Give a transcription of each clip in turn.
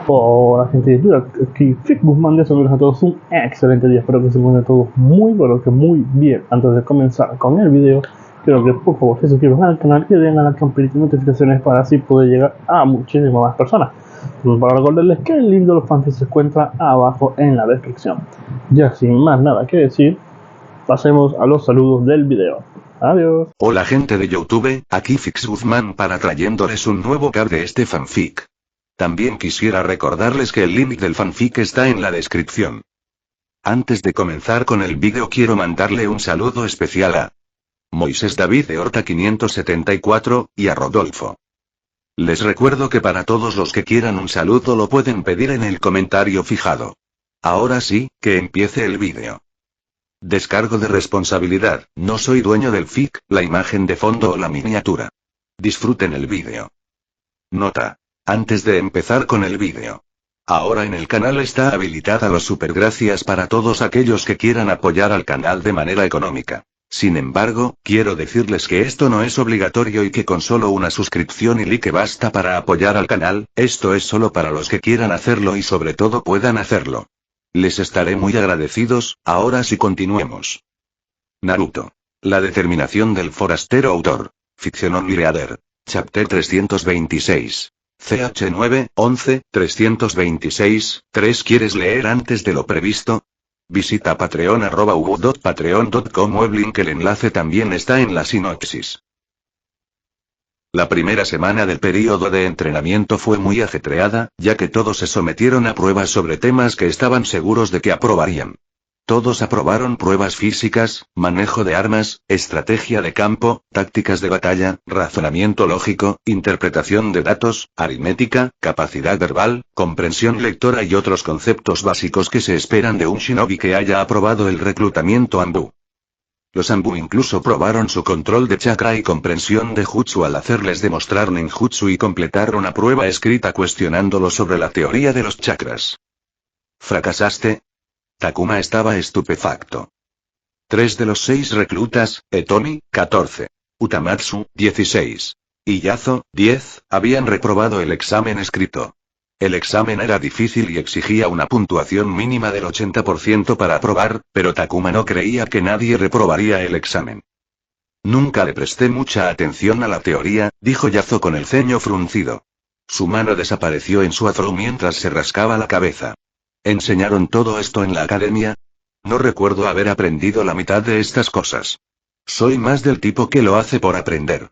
Hola gente de YouTube, aquí Fick Guzmán, deseándoles a todos un excelente día. Espero que se encuentren todos muy pero que muy bien. Antes de comenzar con el video, quiero que por favor se suscriban al canal y den a la campanita de notificaciones para así poder llegar a muchísimas más personas. Para recordarles que el link de los fanfics se encuentra abajo en la descripción. Ya sin más nada que decir, pasemos a los saludos del video. Adiós. Hola gente de YouTube, aquí Fix Guzmán para trayéndoles un nuevo card de este fanfic. También quisiera recordarles que el link del fanfic está en la descripción. Antes de comenzar con el vídeo quiero mandarle un saludo especial a Moisés David de Horta 574, y a Rodolfo. Les recuerdo que para todos los que quieran un saludo lo pueden pedir en el comentario fijado. Ahora sí, que empiece el vídeo. Descargo de responsabilidad, no soy dueño del fic, la imagen de fondo o la miniatura. Disfruten el vídeo. Nota. Antes de empezar con el vídeo. Ahora en el canal está habilitada los supergracias para todos aquellos que quieran apoyar al canal de manera económica. Sin embargo, quiero decirles que esto no es obligatorio y que con solo una suscripción y like basta para apoyar al canal, esto es solo para los que quieran hacerlo y sobre todo puedan hacerlo. Les estaré muy agradecidos. Ahora sí continuemos. Naruto. La determinación del forastero autor. Fiction Only Reader. Chapter 326. CH9, 11, 326, 3. ¿Quieres leer antes de lo previsto? Visita patreon@ubu.patreon.com o el link, el enlace también está en la sinopsis. La primera semana del periodo de entrenamiento fue muy ajetreada, ya que todos se sometieron a pruebas sobre temas que estaban seguros de que aprobarían. Todos aprobaron pruebas físicas, manejo de armas, estrategia de campo, tácticas de batalla, razonamiento lógico, interpretación de datos, aritmética, capacidad verbal, comprensión lectora y otros conceptos básicos que se esperan de un shinobi que haya aprobado el reclutamiento Anbu. Los Anbu incluso probaron su control de chakra y comprensión de jutsu al hacerles demostrar ninjutsu y completar una prueba escrita cuestionándolo sobre la teoría de los chakras. ¿Fracasaste? Takuma estaba estupefacto. 3 de los 6 reclutas, Etomi, 14. Utamatsu, 16. Y Yazo, 10, habían reprobado el examen escrito. El examen era difícil y exigía una puntuación mínima del 80% para aprobar, pero Takuma no creía que nadie reprobaría el examen. Nunca le presté mucha atención a la teoría, dijo Yazo con el ceño fruncido. Su mano desapareció en su afro mientras se rascaba la cabeza. ¿Enseñaron todo esto en la academia? No recuerdo haber aprendido la mitad de estas cosas. Soy más del tipo que lo hace por aprender.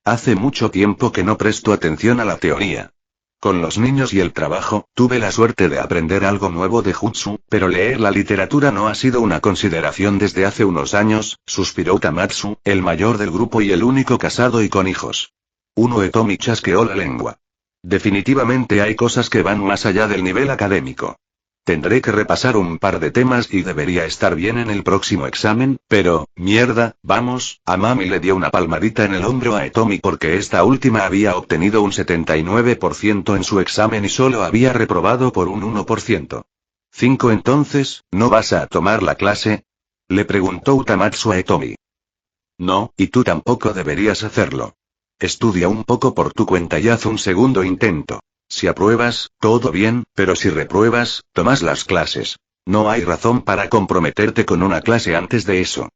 Hace mucho tiempo que no presto atención a la teoría. Con los niños y el trabajo, tuve la suerte de aprender algo nuevo de jutsu, pero leer la literatura no ha sido una consideración desde hace unos años, suspiró Utamatsu, el mayor del grupo y el único casado y con hijos. Etomi chasqueó la lengua. Definitivamente hay cosas que van más allá del nivel académico. Tendré que repasar un par de temas y debería estar bien en el próximo examen, pero, mierda, vamos. Amami le dio una palmadita en el hombro a Etomi porque esta última había obtenido un 79% en su examen y solo había reprobado por un 1%. 5. Entonces, ¿no vas a tomar la clase? Le preguntó Utamatsu a Etomi. No, y tú tampoco deberías hacerlo. Estudia un poco por tu cuenta y haz un segundo intento. Si apruebas, todo bien, pero si repruebas, tomas las clases. No hay razón para comprometerte con una clase antes de eso.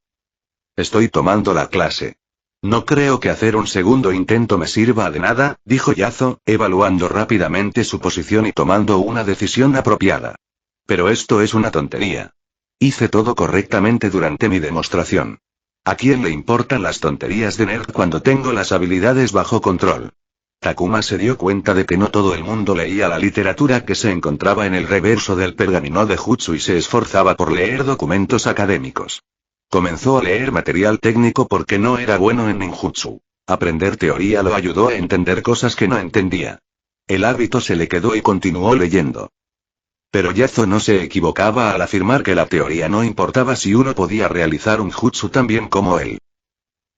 Estoy tomando la clase. No creo que hacer un segundo intento me sirva de nada, dijo Yazo, evaluando rápidamente su posición y tomando una decisión apropiada. Pero esto es una tontería. Hice todo correctamente durante mi demostración. ¿A quién le importan las tonterías de nerd cuando tengo las habilidades bajo control? Takuma se dio cuenta de que no todo el mundo leía la literatura que se encontraba en el reverso del pergamino de jutsu y se esforzaba por leer documentos académicos. Comenzó a leer material técnico porque no era bueno en ninjutsu. Aprender teoría lo ayudó a entender cosas que no entendía. El hábito se le quedó y continuó leyendo. Pero Yazo no se equivocaba al afirmar que la teoría no importaba si uno podía realizar un jutsu tan bien como él.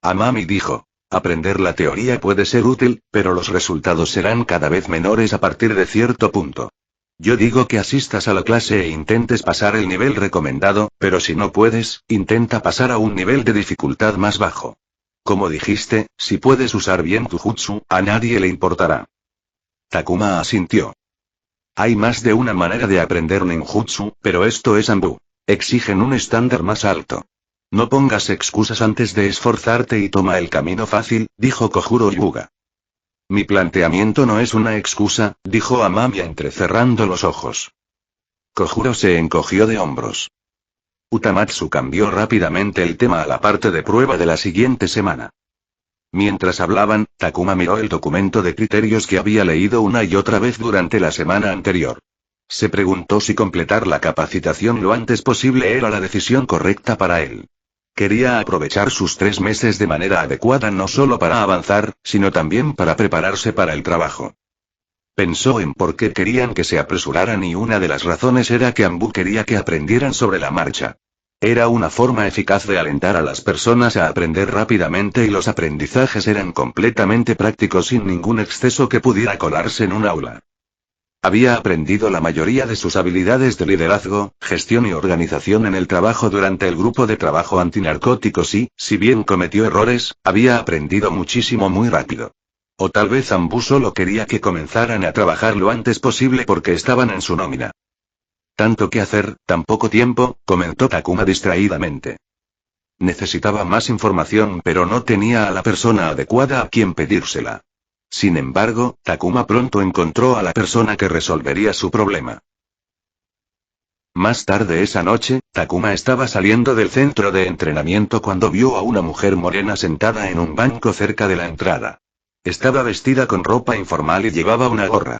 Amami dijo. Aprender la teoría puede ser útil, pero los resultados serán cada vez menores a partir de cierto punto. Yo digo que asistas a la clase e intentes pasar el nivel recomendado, pero si no puedes, intenta pasar a un nivel de dificultad más bajo. Como dijiste, si puedes usar bien tu jutsu, a nadie le importará. Takuma asintió. Hay más de una manera de aprender ninjutsu, pero esto es Anbu. Exigen un estándar más alto. No pongas excusas antes de esforzarte y toma el camino fácil, dijo Kojuro Yuga. Mi planteamiento no es una excusa, dijo Amamiya entrecerrando los ojos. Kojuro se encogió de hombros. Utamatsu cambió rápidamente el tema a la parte de prueba de la siguiente semana. Mientras hablaban, Takuma miró el documento de criterios que había leído una y otra vez durante la semana anterior. Se preguntó si completar la capacitación lo antes posible era la decisión correcta para él. Quería aprovechar sus 3 meses de manera adecuada no solo para avanzar, sino también para prepararse para el trabajo. Pensó en por qué querían que se apresuraran y una de las razones era que Anbu quería que aprendieran sobre la marcha. Era una forma eficaz de alentar a las personas a aprender rápidamente y los aprendizajes eran completamente prácticos sin ningún exceso que pudiera colarse en un aula. Había aprendido la mayoría de sus habilidades de liderazgo, gestión y organización en el trabajo durante el grupo de trabajo antinarcóticos y, si bien cometió errores, había aprendido muchísimo muy rápido. O tal vez Anbu solo quería que comenzaran a trabajar lo antes posible porque estaban en su nómina. Tanto que hacer, tan poco tiempo, comentó Takuma distraídamente. Necesitaba más información pero no tenía a la persona adecuada a quien pedírsela. Sin embargo, Takuma pronto encontró a la persona que resolvería su problema. Más tarde esa noche, Takuma estaba saliendo del centro de entrenamiento cuando vio a una mujer morena sentada en un banco cerca de la entrada. Estaba vestida con ropa informal y llevaba una gorra.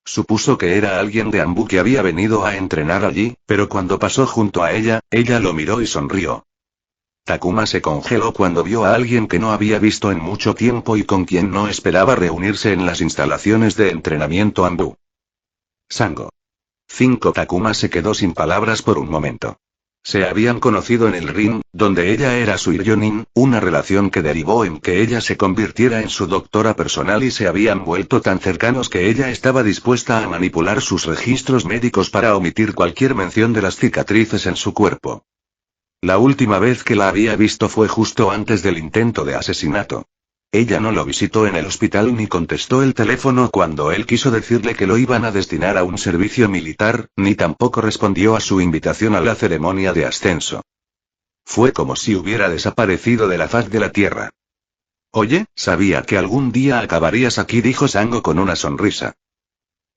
Supuso que era alguien de Anbu que había venido a entrenar allí, pero cuando pasó junto a ella, ella lo miró y sonrió. Takuma se congeló cuando vio a alguien que no había visto en mucho tiempo y con quien no esperaba reunirse en las instalaciones de entrenamiento Anbu. Sango. 5. Takuma se quedó sin palabras por un momento. Se habían conocido en el ring, donde ella era su Iryonin, una relación que derivó en que ella se convirtiera en su doctora personal y se habían vuelto tan cercanos que ella estaba dispuesta a manipular sus registros médicos para omitir cualquier mención de las cicatrices en su cuerpo. La última vez que la había visto fue justo antes del intento de asesinato. Ella no lo visitó en el hospital ni contestó el teléfono cuando él quiso decirle que lo iban a destinar a un servicio militar, ni tampoco respondió a su invitación a la ceremonia de ascenso. Fue como si hubiera desaparecido de la faz de la tierra. Oye, sabía que algún día acabarías aquí, dijo Sango con una sonrisa.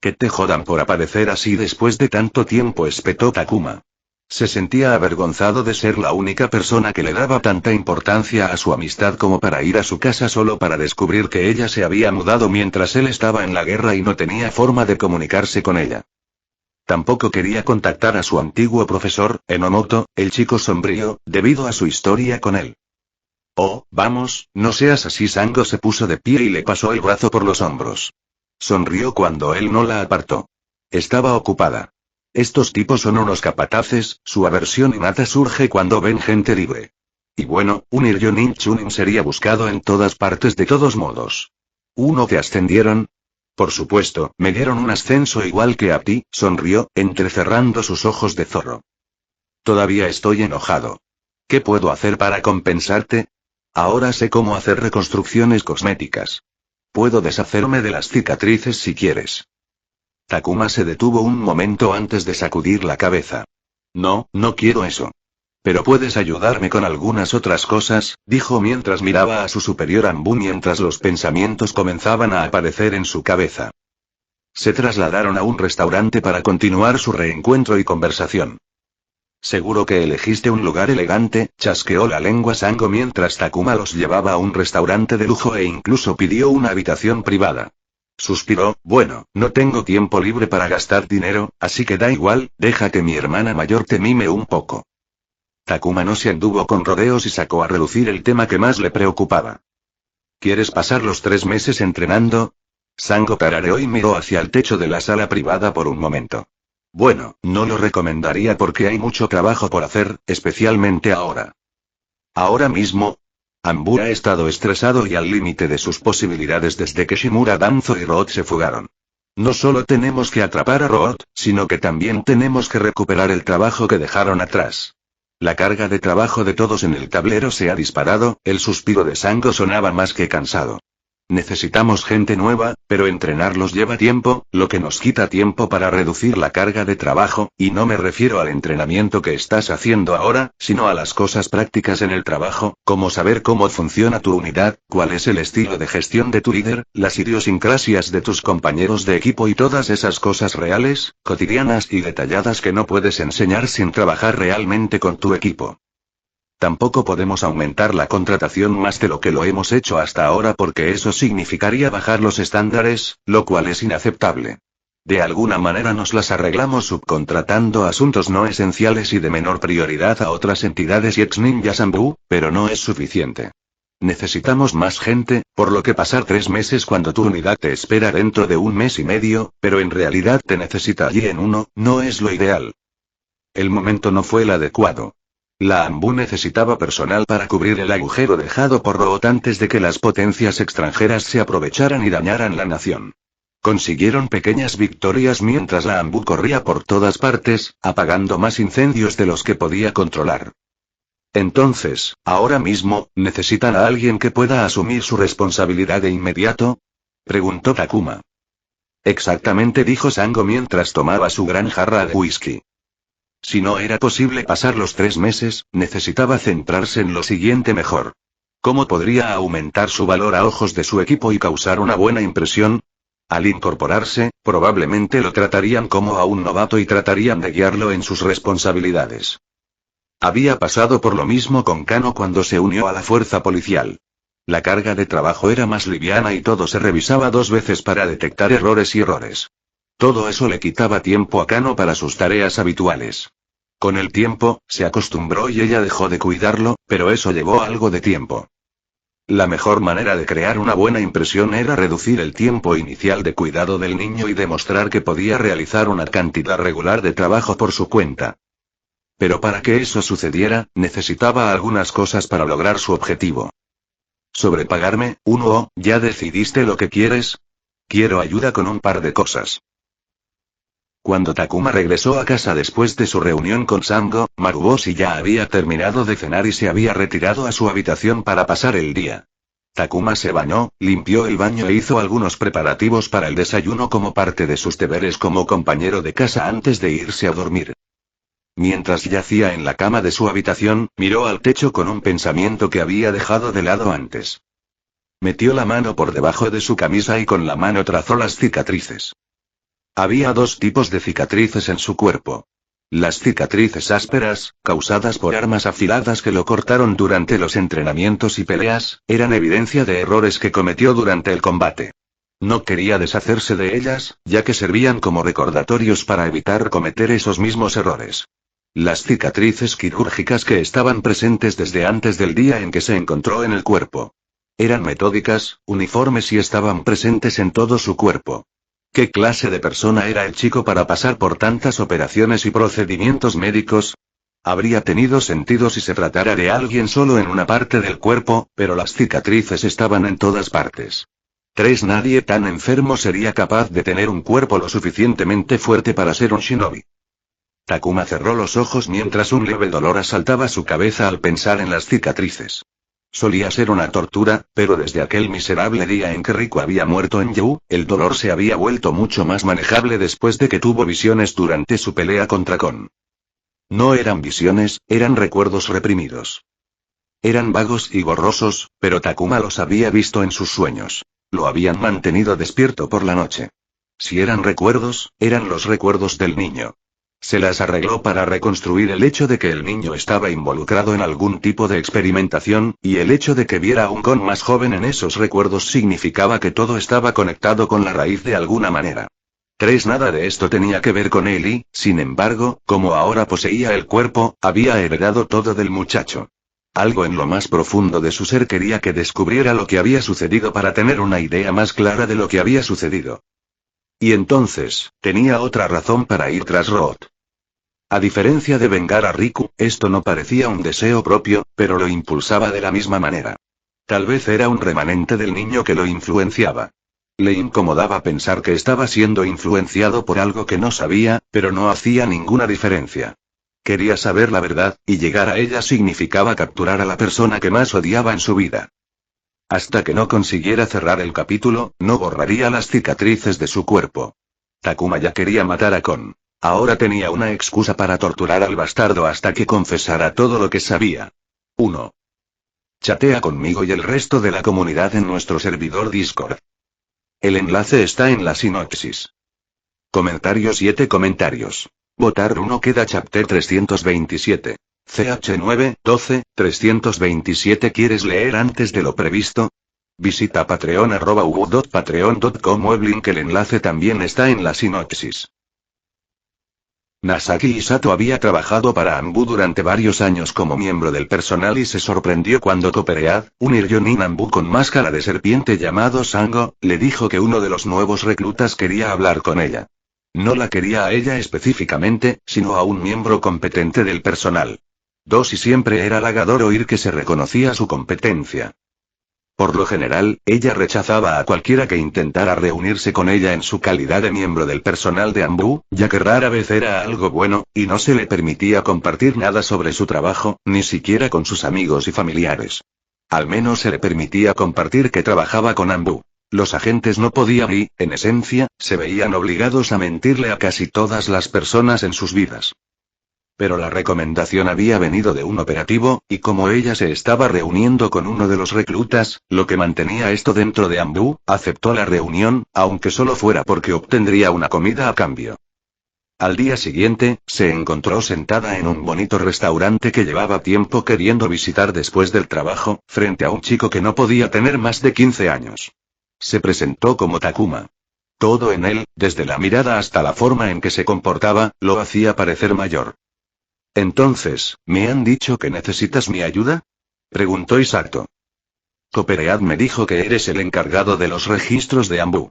Que te jodan por aparecer así después de tanto tiempo, espetó Takuma. Se sentía avergonzado de ser la única persona que le daba tanta importancia a su amistad como para ir a su casa solo para descubrir que ella se había mudado mientras él estaba en la guerra y no tenía forma de comunicarse con ella. Tampoco quería contactar a su antiguo profesor, Enomoto, el chico sombrío, debido a su historia con él. Oh, vamos, no seas así. Sango se puso de pie y le pasó el brazo por los hombros. Sonrió cuando él no la apartó. Estaba ocupada. Estos tipos son unos capataces, su aversión innata surge cuando ven gente libre. Y bueno, un Iryonin Chunin sería buscado en todas partes de todos modos. ¿Uno te ascendieron? Por supuesto, me dieron un ascenso igual que a ti, sonrió, entrecerrando sus ojos de zorro. Todavía estoy enojado. ¿Qué puedo hacer para compensarte? Ahora sé cómo hacer reconstrucciones cosméticas. Puedo deshacerme de las cicatrices si quieres. Takuma se detuvo un momento antes de sacudir la cabeza. No, no quiero eso. Pero puedes ayudarme con algunas otras cosas, dijo mientras miraba a su superior Anbu mientras los pensamientos comenzaban a aparecer en su cabeza. Se trasladaron a un restaurante para continuar su reencuentro y conversación. Seguro que elegiste un lugar elegante, chasqueó la lengua Sango mientras Takuma los llevaba a un restaurante de lujo e incluso pidió una habitación privada. Suspiró, bueno, no tengo tiempo libre para gastar dinero, así que da igual, deja que mi hermana mayor te mime un poco. Takuma no se anduvo con rodeos y sacó a relucir el tema que más le preocupaba. ¿Quieres pasar los 3 meses entrenando? Sango tarareó y miró hacia el techo de la sala privada por un momento. Bueno, no lo recomendaría porque hay mucho trabajo por hacer, especialmente ahora. ¿Ahora mismo? Anbu ha estado estresado y al límite de sus posibilidades desde que Shimura Danzo y Root se fugaron. No solo tenemos que atrapar a Root, sino que también tenemos que recuperar el trabajo que dejaron atrás. La carga de trabajo de todos en el tablero se ha disparado, el suspiro de Sango sonaba más que cansado. Necesitamos gente nueva, pero entrenarlos lleva tiempo, lo que nos quita tiempo para reducir la carga de trabajo, y no me refiero al entrenamiento que estás haciendo ahora, sino a las cosas prácticas en el trabajo, como saber cómo funciona tu unidad, cuál es el estilo de gestión de tu líder, las idiosincrasias de tus compañeros de equipo y todas esas cosas reales, cotidianas y detalladas que no puedes enseñar sin trabajar realmente con tu equipo. Tampoco podemos aumentar la contratación más de lo que lo hemos hecho hasta ahora porque eso significaría bajar los estándares, lo cual es inaceptable. De alguna manera nos las arreglamos subcontratando asuntos no esenciales y de menor prioridad a otras entidades y ex-Ninja Sambu, pero no es suficiente. Necesitamos más gente, por lo que pasar 3 meses cuando tu unidad te espera dentro de 1 mes y medio, pero en realidad te necesita allí en 1, no es lo ideal. El momento no fue el adecuado. La ANBU necesitaba personal para cubrir el agujero dejado por Root antes de que las potencias extranjeras se aprovecharan y dañaran la nación. Consiguieron pequeñas victorias mientras la ANBU corría por todas partes, apagando más incendios de los que podía controlar. Entonces, ahora mismo, ¿necesitan a alguien que pueda asumir su responsabilidad de inmediato? Preguntó Takuma. Exactamente, dijo Sango mientras tomaba su gran jarra de whisky. Si no era posible pasar los 3 meses, necesitaba centrarse en lo siguiente mejor. ¿Cómo podría aumentar su valor a ojos de su equipo y causar una buena impresión? Al incorporarse, probablemente lo tratarían como a un novato y tratarían de guiarlo en sus responsabilidades. Había pasado por lo mismo con Kano cuando se unió a la fuerza policial. La carga de trabajo era más liviana y todo se revisaba 2 veces para detectar errores y errores. Todo eso le quitaba tiempo a Kano para sus tareas habituales. Con el tiempo, se acostumbró y ella dejó de cuidarlo, pero eso llevó algo de tiempo. La mejor manera de crear una buena impresión era reducir el tiempo inicial de cuidado del niño y demostrar que podía realizar una cantidad regular de trabajo por su cuenta. Pero para que eso sucediera, necesitaba algunas cosas para lograr su objetivo. ¿Sobrepagarme? ¿Ya decidiste lo que quieres? Quiero ayuda con un par de cosas. Cuando Takuma regresó a casa después de su reunión con Sango, Maruboshi ya había terminado de cenar y se había retirado a su habitación para pasar el día. Takuma se bañó, limpió el baño e hizo algunos preparativos para el desayuno como parte de sus deberes como compañero de casa antes de irse a dormir. Mientras yacía en la cama de su habitación, miró al techo con un pensamiento que había dejado de lado antes. Metió la mano por debajo de su camisa y con la mano trazó las cicatrices. Había 2 tipos de cicatrices en su cuerpo. Las cicatrices ásperas, causadas por armas afiladas que lo cortaron durante los entrenamientos y peleas, eran evidencia de errores que cometió durante el combate. No quería deshacerse de ellas, ya que servían como recordatorios para evitar cometer esos mismos errores. Las cicatrices quirúrgicas que estaban presentes desde antes del día en que se encontró en el cuerpo. Eran metódicas, uniformes y estaban presentes en todo su cuerpo. ¿Qué clase de persona era el chico para pasar por tantas operaciones y procedimientos médicos? Habría tenido sentido si se tratara de alguien solo en una parte del cuerpo, pero las cicatrices estaban en todas partes. Nadie tan enfermo sería capaz de tener un cuerpo lo suficientemente fuerte para ser un shinobi. Takuma cerró los ojos mientras un leve dolor asaltaba su cabeza al pensar en las cicatrices. Solía ser una tortura, pero desde aquel miserable día en que Riku había muerto en Yu, el dolor se había vuelto mucho más manejable después de que tuvo visiones durante su pelea contra Kon. No eran visiones, eran recuerdos reprimidos. Eran vagos y borrosos, pero Takuma los había visto en sus sueños. Lo habían mantenido despierto por la noche. Si eran recuerdos, eran los recuerdos del niño. Se las arregló para reconstruir el hecho de que el niño estaba involucrado en algún tipo de experimentación, y el hecho de que viera a un Kon más joven en esos recuerdos significaba que todo estaba conectado con la raíz de alguna manera. Nada de esto tenía que ver con él y, sin embargo, como ahora poseía el cuerpo, había heredado todo del muchacho. Algo en lo más profundo de su ser quería que descubriera lo que había sucedido para tener una idea más clara de lo que había sucedido. Y entonces, tenía otra razón para ir tras Root. A diferencia de vengar a Riku, esto no parecía un deseo propio, pero lo impulsaba de la misma manera. Tal vez era un remanente del niño que lo influenciaba. Le incomodaba pensar que estaba siendo influenciado por algo que no sabía, pero no hacía ninguna diferencia. Quería saber la verdad, y llegar a ella significaba capturar a la persona que más odiaba en su vida. Hasta que no consiguiera cerrar el capítulo, no borraría las cicatrices de su cuerpo. Takuma ya quería matar a Kon. Ahora tenía una excusa para torturar al bastardo hasta que confesara todo lo que sabía. 1. Chatea conmigo y el resto de la comunidad en nuestro servidor Discord. El enlace está en la sinopsis. Comentario 7 comentarios. Votar 1 queda chapter 327. CH9, 12, 327. ¿Quieres leer antes de lo previsto? Visita patreon.patreon.com o el link. El enlace también está en la sinopsis. Nasaki Hisato había trabajado para Anbu durante varios años como miembro del personal y se sorprendió cuando Copperhead, un Iryonin Anbu con máscara de serpiente llamado Sango, le dijo que uno de los nuevos reclutas quería hablar con ella. No la quería a ella específicamente, sino a un miembro competente del personal. 2. Y siempre era halagador oír que se reconocía su competencia. Por lo general, ella rechazaba a cualquiera que intentara reunirse con ella en su calidad de miembro del personal de Anbu, ya que rara vez era algo bueno, y no se le permitía compartir nada sobre su trabajo, ni siquiera con sus amigos y familiares. Al menos se le permitía compartir que trabajaba con Anbu. Los agentes no podían y, en esencia, se veían obligados a mentirle a casi todas las personas en sus vidas. Pero la recomendación había venido de un operativo, y como ella se estaba reuniendo con uno de los reclutas, lo que mantenía esto dentro de Anbu, aceptó la reunión, aunque solo fuera porque obtendría una comida a cambio. Al día siguiente, se encontró sentada en un bonito restaurante que llevaba tiempo queriendo visitar después del trabajo, frente a un chico que no podía tener más de 15 años. Se presentó como Takuma. Todo en él, desde la mirada hasta la forma en que se comportaba, lo hacía parecer mayor. Entonces, ¿me han dicho que necesitas mi ayuda?, preguntó Hisato. Copperhead me dijo que eres el encargado de los registros de Anbu.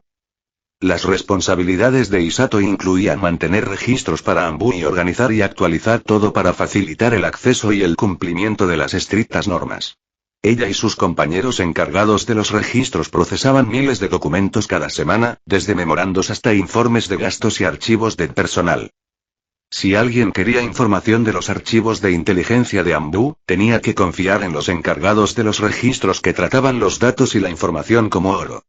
Las responsabilidades de Hisato incluían mantener registros para Anbu y organizar y actualizar todo para facilitar el acceso y el cumplimiento de las estrictas normas. Ella y sus compañeros encargados de los registros procesaban miles de documentos cada semana, desde memorandos hasta informes de gastos y archivos del personal. Si alguien quería información de los archivos de inteligencia de Anbu, tenía que confiar en los encargados de los registros que trataban los datos y la información como oro.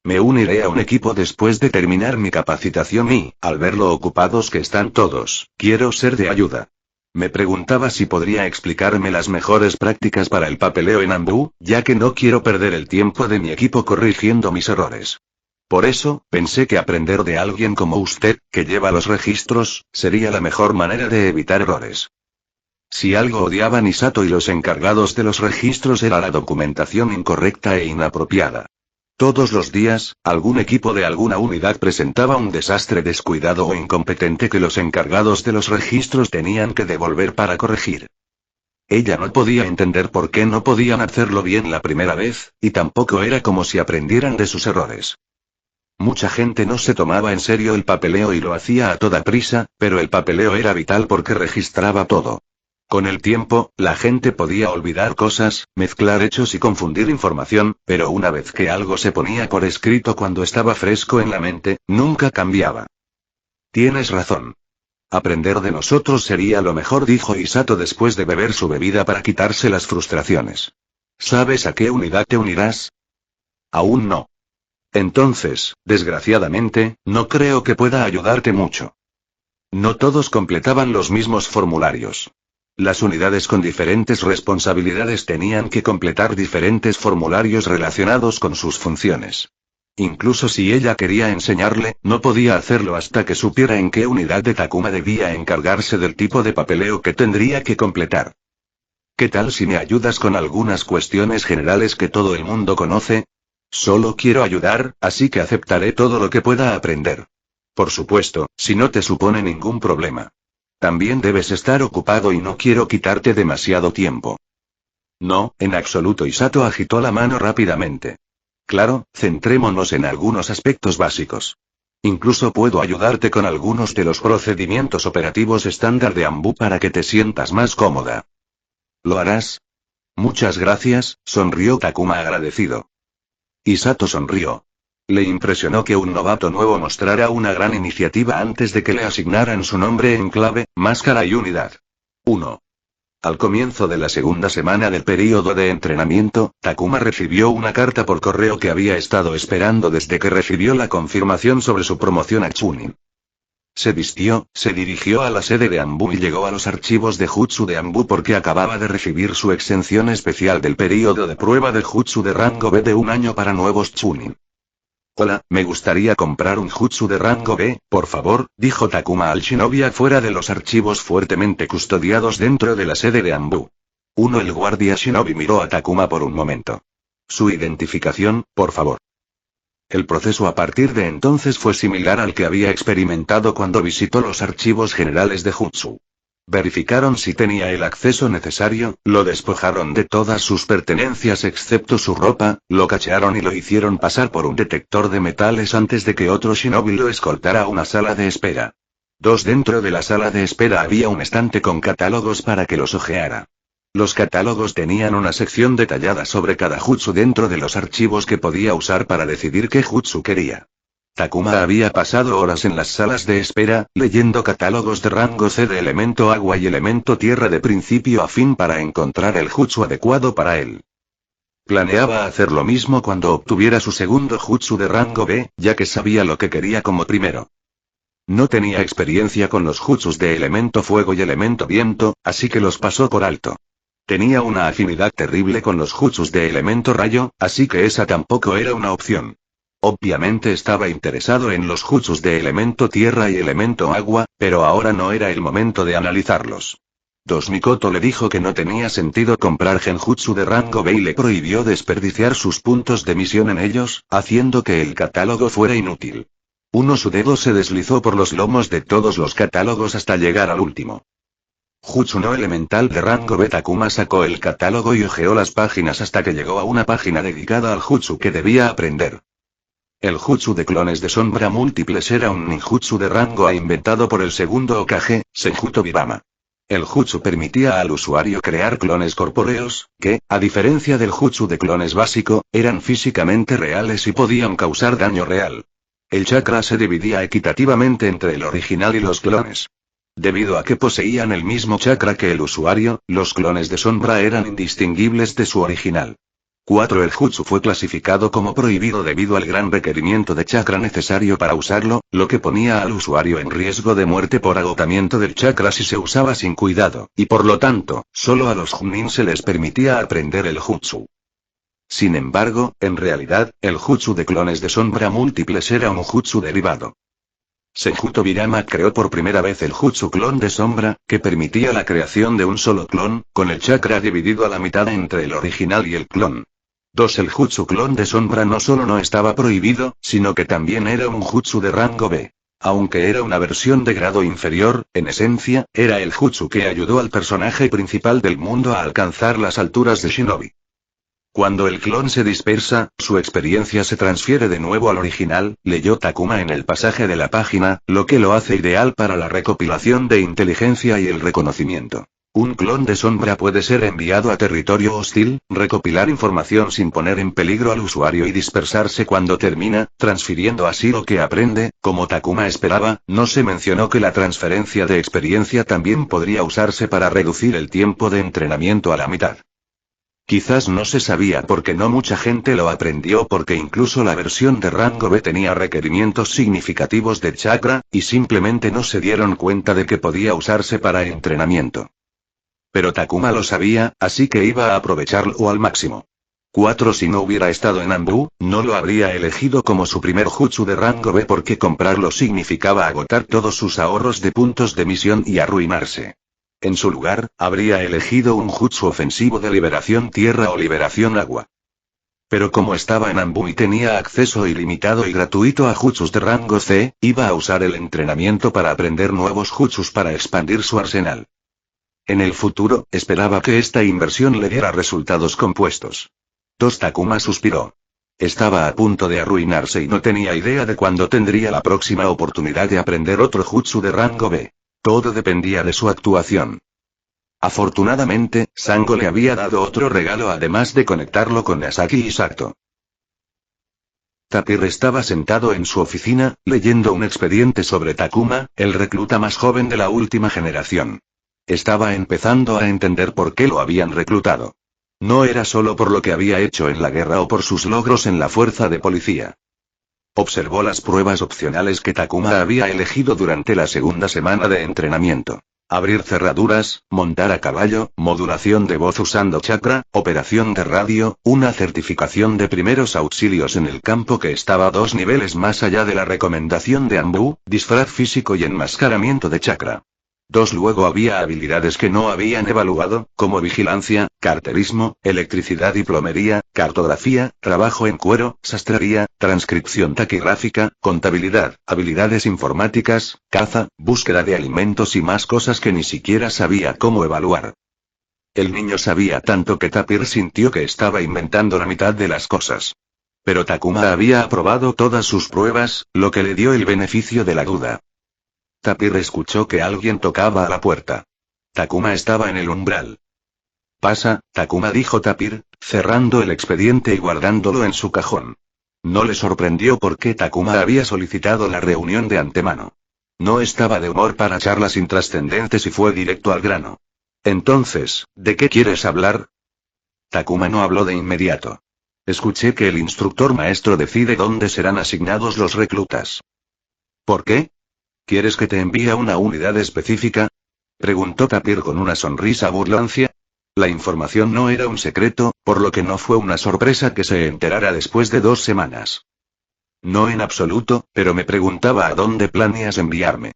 Me uniré a un equipo después de terminar mi capacitación y, al ver lo ocupados que están todos, quiero ser de ayuda. Me preguntaba si podría explicarme las mejores prácticas para el papeleo en Anbu, ya que no quiero perder el tiempo de mi equipo corrigiendo mis errores. Por eso, pensé que aprender de alguien como usted, que lleva los registros, sería la mejor manera de evitar errores. Si algo odiaban Hisato y los encargados de los registros era la documentación incorrecta e inapropiada. Todos los días, algún equipo de alguna unidad presentaba un desastre descuidado o incompetente que los encargados de los registros tenían que devolver para corregir. Ella no podía entender por qué no podían hacerlo bien la primera vez, y tampoco era como si aprendieran de sus errores. Mucha gente no se tomaba en serio el papeleo y lo hacía a toda prisa, pero el papeleo era vital porque registraba todo. Con el tiempo, la gente podía olvidar cosas, mezclar hechos y confundir información, pero una vez que algo se ponía por escrito cuando estaba fresco en la mente, nunca cambiaba. Tienes razón. Aprender de nosotros sería lo mejor, dijo Hisato después de beber su bebida para quitarse las frustraciones. ¿Sabes a qué unidad te unirás? Aún no. Entonces, desgraciadamente, no creo que pueda ayudarte mucho. No todos completaban los mismos formularios. Las unidades con diferentes responsabilidades tenían que completar diferentes formularios relacionados con sus funciones. Incluso si ella quería enseñarle, no podía hacerlo hasta que supiera en qué unidad de Takuma debía encargarse del tipo de papeleo que tendría que completar. ¿Qué tal si me ayudas con algunas cuestiones generales que todo el mundo conoce? Solo quiero ayudar, así que aceptaré todo lo que pueda aprender. Por supuesto, si no te supone ningún problema. También debes estar ocupado y no quiero quitarte demasiado tiempo. No, en absoluto. Hisato agitó la mano rápidamente. Claro, centrémonos en algunos aspectos básicos. Incluso puedo ayudarte con algunos de los procedimientos operativos estándar de Anbu para que te sientas más cómoda. ¿Lo harás? Muchas gracias, sonrió Takuma agradecido. Hisato sonrió. Le impresionó que un novato nuevo mostrara una gran iniciativa antes de que le asignaran su nombre en clave, máscara y unidad. 1. Al comienzo de la segunda semana del período de entrenamiento, Takuma recibió una carta por correo que había estado esperando desde que recibió la confirmación sobre su promoción a Chunin. Se vistió, se dirigió a la sede de Anbu y llegó a los archivos de Jutsu de Anbu porque acababa de recibir su exención especial del período de prueba de Jutsu de rango B de un año para nuevos Chunin. Hola, me gustaría comprar un Jutsu de rango B, por favor, dijo Takuma al shinobi afuera de los archivos fuertemente custodiados dentro de la sede de Anbu. El guardia shinobi miró a Takuma por un momento. Su identificación, por favor. El proceso a partir de entonces fue similar al que había experimentado cuando visitó los archivos generales de Jutsu. Verificaron si tenía el acceso necesario, lo despojaron de todas sus pertenencias excepto su ropa, lo cachearon y lo hicieron pasar por un detector de metales antes de que otro shinobi lo escoltara a una sala de espera. Dentro de la sala de espera había un estante con catálogos para que los hojeara. Los catálogos tenían una sección detallada sobre cada jutsu dentro de los archivos que podía usar para decidir qué jutsu quería. Takuma había pasado horas en las salas de espera, leyendo catálogos de rango C de elemento agua y elemento tierra de principio a fin para encontrar el jutsu adecuado para él. Planeaba hacer lo mismo cuando obtuviera su segundo jutsu de rango B, ya que sabía lo que quería como primero. No tenía experiencia con los jutsus de elemento fuego y elemento viento, así que los pasó por alto. Tenía una afinidad terrible con los jutsus de elemento rayo, así que esa tampoco era una opción. Obviamente estaba interesado en los jutsus de elemento tierra y elemento agua, pero ahora no era el momento de analizarlos. Mikoto le dijo que no tenía sentido comprar genjutsu de rango B y le prohibió desperdiciar sus puntos de misión en ellos, haciendo que el catálogo fuera inútil. Su dedo se deslizó por los lomos de todos los catálogos hasta llegar al último. Jutsu no elemental de rango B. Takuma sacó el catálogo y hojeó las páginas hasta que llegó a una página dedicada al jutsu que debía aprender. El jutsu de clones de sombra múltiples era un ninjutsu de rango A inventado por el segundo Hokage, Senjuto Bibama. El jutsu permitía al usuario crear clones corpóreos, que, a diferencia del jutsu de clones básico, eran físicamente reales y podían causar daño real. El chakra se dividía equitativamente entre el original y los clones. Debido a que poseían el mismo chakra que el usuario, los clones de sombra eran indistinguibles de su original. El jutsu fue clasificado como prohibido debido al gran requerimiento de chakra necesario para usarlo, lo que ponía al usuario en riesgo de muerte por agotamiento del chakra si se usaba sin cuidado, y por lo tanto, solo a los Chunin se les permitía aprender el jutsu. Sin embargo, en realidad, el jutsu de clones de sombra múltiples era un jutsu derivado. Senjuto Bibama creó por primera vez el jutsu clon de sombra, que permitía la creación de un solo clon, con el chakra dividido a la mitad entre el original y el clon. El jutsu clon de sombra no solo no estaba prohibido, sino que también era un jutsu de rango B. Aunque era una versión de grado inferior, en esencia, era el jutsu que ayudó al personaje principal del mundo a alcanzar las alturas de shinobi. Cuando el clon se dispersa, su experiencia se transfiere de nuevo al original, leyó Takuma en el pasaje de la página, lo que lo hace ideal para la recopilación de inteligencia y el reconocimiento. Un clon de sombra puede ser enviado a territorio hostil, recopilar información sin poner en peligro al usuario y dispersarse cuando termina, transfiriendo así lo que aprende. Como Takuma esperaba, no se mencionó que la transferencia de experiencia también podría usarse para reducir el tiempo de entrenamiento a la mitad. Quizás no se sabía porque no mucha gente lo aprendió porque incluso la versión de rango B tenía requerimientos significativos de chakra, y simplemente no se dieron cuenta de que podía usarse para entrenamiento. Pero Takuma lo sabía, así que iba a aprovecharlo al máximo. Si no hubiera estado en Anbu, no lo habría elegido como su primer jutsu de rango B porque comprarlo significaba agotar todos sus ahorros de puntos de misión y arruinarse. En su lugar, habría elegido un jutsu ofensivo de liberación tierra o liberación agua. Pero como estaba en Anbu y tenía acceso ilimitado y gratuito a jutsus de rango C, iba a usar el entrenamiento para aprender nuevos jutsus para expandir su arsenal. En el futuro, esperaba que esta inversión le diera resultados compuestos. Takuma suspiró. Estaba a punto de arruinarse y no tenía idea de cuándo tendría la próxima oportunidad de aprender otro jutsu de rango B. Todo dependía de su actuación. Afortunadamente, Sango le había dado otro regalo además de conectarlo con Asaki y Sato. Tapir estaba sentado en su oficina, leyendo un expediente sobre Takuma, el recluta más joven de la última generación. Estaba empezando a entender por qué lo habían reclutado. No era solo por lo que había hecho en la guerra o por sus logros en la fuerza de policía. Observó las pruebas opcionales que Takuma había elegido durante la segunda semana de entrenamiento. Abrir cerraduras, montar a caballo, modulación de voz usando chakra, operación de radio, una certificación de primeros auxilios en el campo que estaba 2 niveles más allá de la recomendación de Anbu, disfraz físico y enmascaramiento de chakra. Luego había habilidades que no habían evaluado, como vigilancia, carterismo, electricidad y plomería, cartografía, trabajo en cuero, sastrería, transcripción taquigráfica, contabilidad, habilidades informáticas, caza, búsqueda de alimentos y más cosas que ni siquiera sabía cómo evaluar. El niño sabía tanto que Tapir sintió que estaba inventando la mitad de las cosas. Pero Takuma había aprobado todas sus pruebas, lo que le dio el beneficio de la duda. Tapir escuchó que alguien tocaba a la puerta. Takuma estaba en el umbral. «Pasa, Takuma», dijo Tapir, cerrando el expediente y guardándolo en su cajón. No le sorprendió porque Takuma había solicitado la reunión de antemano. No estaba de humor para charlas intrascendentes y fue directo al grano. «Entonces, ¿de qué quieres hablar?» Takuma no habló de inmediato. «Escuché que el instructor maestro decide dónde serán asignados los reclutas». «¿Por qué? ¿Quieres que te envíe a una unidad específica?», preguntó Tapir con una sonrisa burlancia. La información no era un secreto, por lo que no fue una sorpresa que se enterara después de 2 semanas. «No en absoluto, pero me preguntaba a dónde planeas enviarme».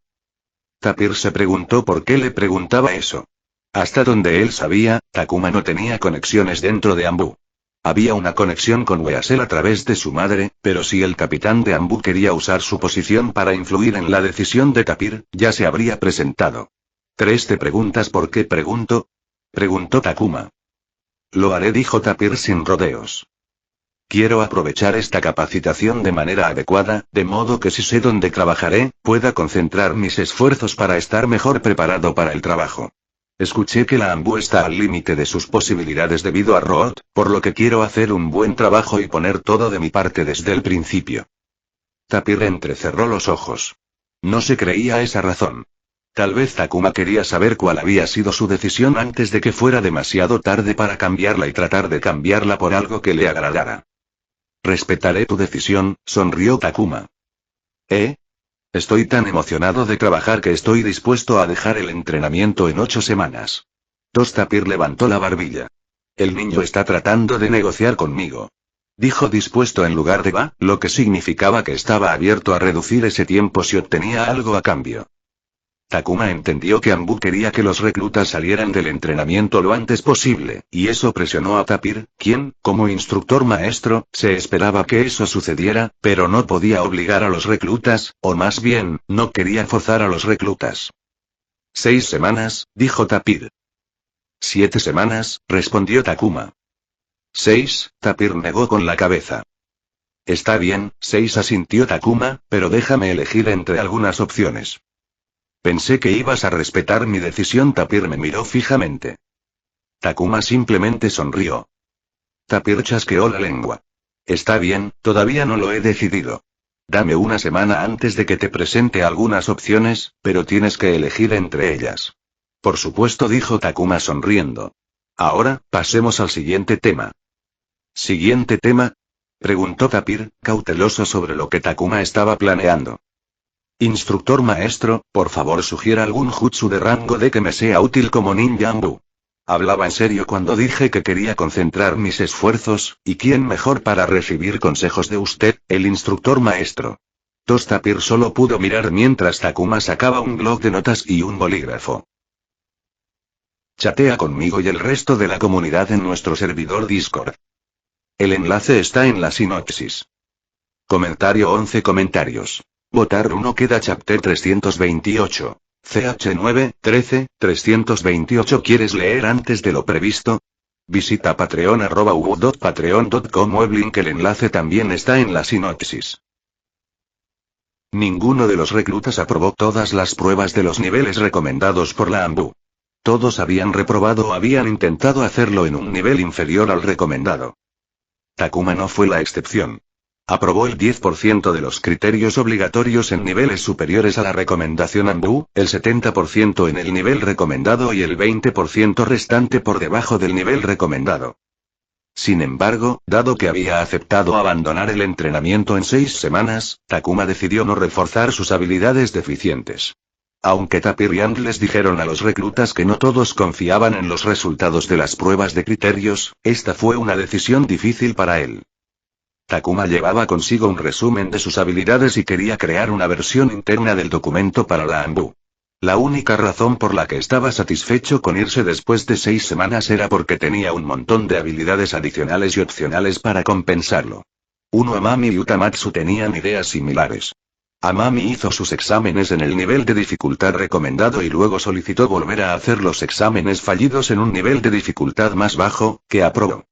Tapir se preguntó por qué le preguntaba eso. Hasta donde él sabía, Takuma no tenía conexiones dentro de Anbu. Había una conexión con Weasel a través de su madre, pero si el capitán de Anbu quería usar su posición para influir en la decisión de Tapir, ya se habría presentado. ¿Te preguntas por qué pregunto?, preguntó Takuma. «Lo haré», dijo Tapir sin rodeos. «Quiero aprovechar esta capacitación de manera adecuada, de modo que si sé dónde trabajaré, pueda concentrar mis esfuerzos para estar mejor preparado para el trabajo. Escuché que la Anbu está al límite de sus posibilidades debido a Root, por lo que quiero hacer un buen trabajo y poner todo de mi parte desde el principio». Tapir entrecerró los ojos. No se creía esa razón. Tal vez Takuma quería saber cuál había sido su decisión antes de que fuera demasiado tarde para cambiarla y tratar de cambiarla por algo que le agradara. «Respetaré tu decisión», sonrió Takuma. Estoy tan emocionado de trabajar que estoy dispuesto a dejar el entrenamiento en 8 semanas. Tapir levantó la barbilla. «El niño está tratando de negociar conmigo», dijo dispuesto en lugar de va, lo que significaba que estaba abierto a reducir ese tiempo si obtenía algo a cambio. Takuma entendió que Anbu quería que los reclutas salieran del entrenamiento lo antes posible, y eso presionó a Tapir, quien, como instructor maestro, se esperaba que eso sucediera, pero no podía obligar a los reclutas, o más bien, no quería forzar a los reclutas. 6 semanas, dijo Tapir. 7 semanas, respondió Takuma. 6, Tapir negó con la cabeza. Está bien, 6, asintió Takuma, pero déjame elegir entre algunas opciones. Pensé que ibas a respetar mi decisión. Tapir me miró fijamente. Takuma simplemente sonrió. Tapir chasqueó la lengua. Está bien, todavía no lo he decidido. Dame una semana antes de que te presente algunas opciones, pero tienes que elegir entre ellas. Por supuesto, dijo Takuma sonriendo. Ahora, pasemos al siguiente tema. ¿Siguiente tema?, preguntó Tapir, cauteloso sobre lo que Takuma estaba planeando. Instructor maestro, por favor sugiera algún jutsu de rango de que me sea útil como ninja Anbu. Hablaba en serio cuando dije que quería concentrar mis esfuerzos, ¿y quién mejor para recibir consejos de usted, el instructor maestro? Tapir solo pudo mirar mientras Takuma sacaba un bloc de notas y un bolígrafo. Chatea conmigo y el resto de la comunidad en nuestro servidor Discord. El enlace está en la sinopsis. Comentario 11 comentarios. Votar 1 queda chapter 328. CH9, 13, 328. ¿Quieres leer antes de lo previsto? Visita patreon.patreon.com o el link. El enlace también está en la sinopsis. Ninguno de los reclutas aprobó todas las pruebas de los niveles recomendados por la Anbu. Todos habían reprobado o habían intentado hacerlo en un nivel inferior al recomendado. Takuma no fue la excepción. Aprobó el 10% de los criterios obligatorios en niveles superiores a la recomendación ANBU, el 70% en el nivel recomendado y el 20% restante por debajo del nivel recomendado. Sin embargo, dado que había aceptado abandonar el entrenamiento en 6 semanas, Takuma decidió no reforzar sus habilidades deficientes. Aunque Tapir y Ant les dijeron a los reclutas que no todos confiaban en los resultados de las pruebas de criterios, esta fue una decisión difícil para él. Takuma llevaba consigo un resumen de sus habilidades y quería crear una versión interna del documento para la ANBU. La única razón por la que estaba satisfecho con irse después de 6 semanas era porque tenía un montón de habilidades adicionales y opcionales para compensarlo. Amami y Utamatsu tenían ideas similares. Amami hizo sus exámenes en el nivel de dificultad recomendado y luego solicitó volver a hacer los exámenes fallidos en un nivel de dificultad más bajo, que aprobó.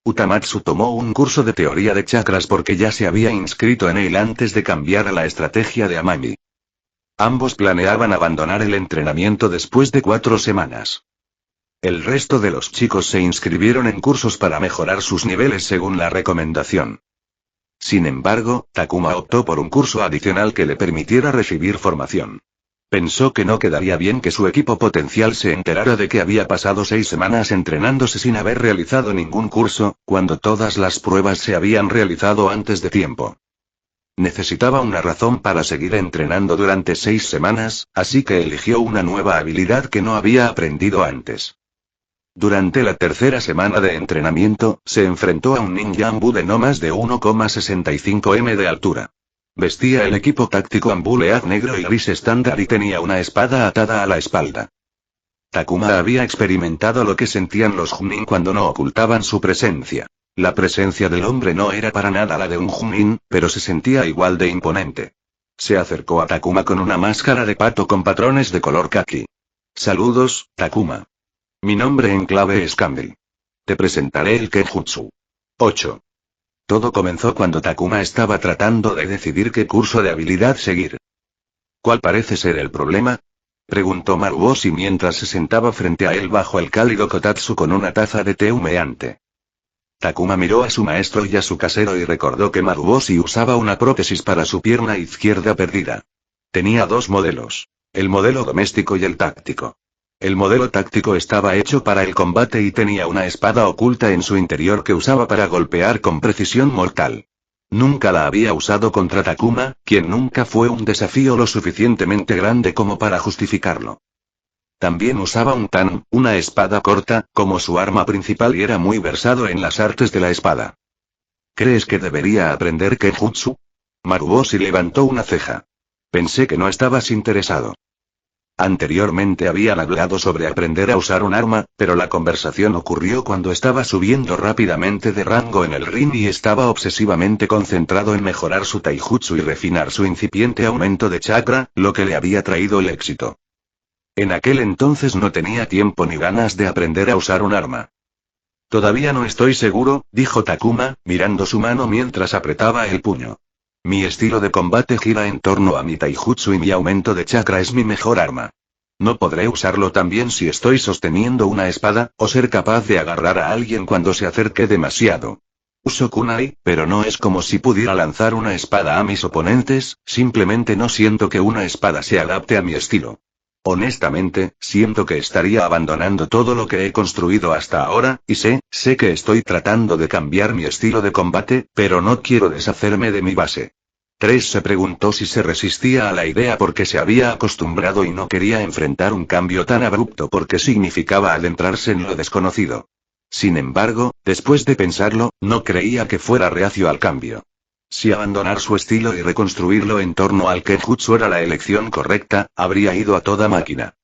Utamatsu tomó un curso de teoría de chakras porque ya se había inscrito en él antes de cambiar a la estrategia de Amami. Ambos planeaban abandonar el entrenamiento después de 4 semanas. El resto de los chicos se inscribieron en cursos para mejorar sus niveles según la recomendación. Sin embargo, Takuma optó por un curso adicional que le permitiera recibir formación. Pensó que no quedaría bien que su equipo potencial se enterara de que había pasado 6 semanas entrenándose sin haber realizado ningún curso, cuando todas las pruebas se habían realizado antes de tiempo. Necesitaba una razón para seguir entrenando durante 6 semanas, así que eligió una nueva habilidad que no había aprendido antes. Durante la tercera semana de entrenamiento, se enfrentó a un ninja ANBU de no más de 1,65 m de altura. Vestía el equipo táctico ANBU Lead negro y gris estándar y tenía una espada atada a la espalda. Takuma había experimentado lo que sentían los Chunin cuando no ocultaban su presencia. La presencia del hombre no era para nada la de un Chunin, pero se sentía igual de imponente. Se acercó a Takuma con una máscara de pato con patrones de color kaki. Saludos, Takuma. Mi nombre en clave es Kambi. Te presentaré el Kenjutsu. 8. Todo comenzó cuando Takuma estaba tratando de decidir qué curso de habilidad seguir. ¿Cuál parece ser el problema?, preguntó Maruboshi mientras se sentaba frente a él bajo el cálido kotatsu con una taza de té humeante. Takuma miró a su maestro y a su casero y recordó que Maruboshi usaba una prótesis para su pierna izquierda perdida. Tenía 2 modelos, el modelo doméstico y el táctico. El modelo táctico estaba hecho para el combate y tenía una espada oculta en su interior que usaba para golpear con precisión mortal. Nunca la había usado contra Takuma, quien nunca fue un desafío lo suficientemente grande como para justificarlo. También usaba un tan, una espada corta, como su arma principal y era muy versado en las artes de la espada. ¿Crees que debería aprender Kenjutsu? Maruboshi levantó una ceja. Pensé que no estabas interesado. Anteriormente habían hablado sobre aprender a usar un arma, pero la conversación ocurrió cuando estaba subiendo rápidamente de rango en el ring y estaba obsesivamente concentrado en mejorar su taijutsu y refinar su incipiente aumento de chakra, lo que le había traído el éxito. En aquel entonces no tenía tiempo ni ganas de aprender a usar un arma. Todavía no estoy seguro, dijo Takuma, mirando su mano mientras apretaba el puño. Mi estilo de combate gira en torno a mi taijutsu y mi aumento de chakra es mi mejor arma. No podré usarlo también si estoy sosteniendo una espada, o ser capaz de agarrar a alguien cuando se acerque demasiado. Uso kunai, pero no es como si pudiera lanzar una espada a mis oponentes, simplemente no siento que una espada se adapte a mi estilo. Honestamente, siento que estaría abandonando todo lo que he construido hasta ahora, y sé que estoy tratando de cambiar mi estilo de combate, pero no quiero deshacerme de mi base. 3 se preguntó si se resistía a la idea porque se había acostumbrado y no quería enfrentar un cambio tan abrupto porque significaba adentrarse en lo desconocido. Sin embargo, después de pensarlo, no creía que fuera reacio al cambio. Si abandonar su estilo y reconstruirlo en torno al Kenjutsu era la elección correcta, habría ido a toda máquina.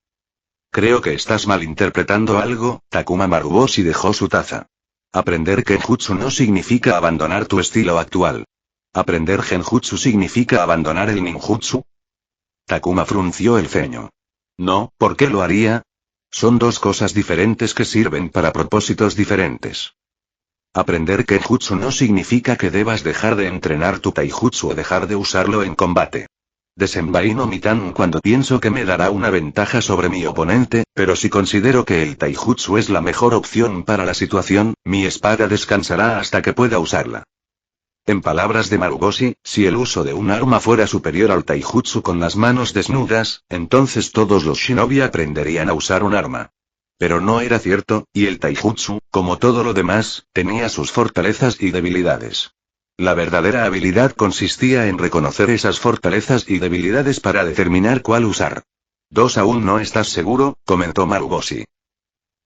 Creo que estás malinterpretando algo, Takuma Maruboshi dejó su taza. Aprender Kenjutsu no significa abandonar tu estilo actual. ¿Aprender Genjutsu significa abandonar el ninjutsu? Takuma frunció el ceño. No, ¿por qué lo haría? Son 2 cosas diferentes que sirven para propósitos diferentes. Aprender Kenjutsu no significa que debas dejar de entrenar tu taijutsu o dejar de usarlo en combate. Desenvaino mi tan cuando pienso que me dará una ventaja sobre mi oponente, pero si considero que el taijutsu es la mejor opción para la situación, mi espada descansará hasta que pueda usarla. En palabras de Maruboshi, si el uso de un arma fuera superior al taijutsu con las manos desnudas, entonces todos los shinobi aprenderían a usar un arma. Pero no era cierto, y el taijutsu, como todo lo demás, tenía sus fortalezas y debilidades. La verdadera habilidad consistía en reconocer esas fortalezas y debilidades para determinar cuál usar. Aún no estás seguro, comentó Maruboshi.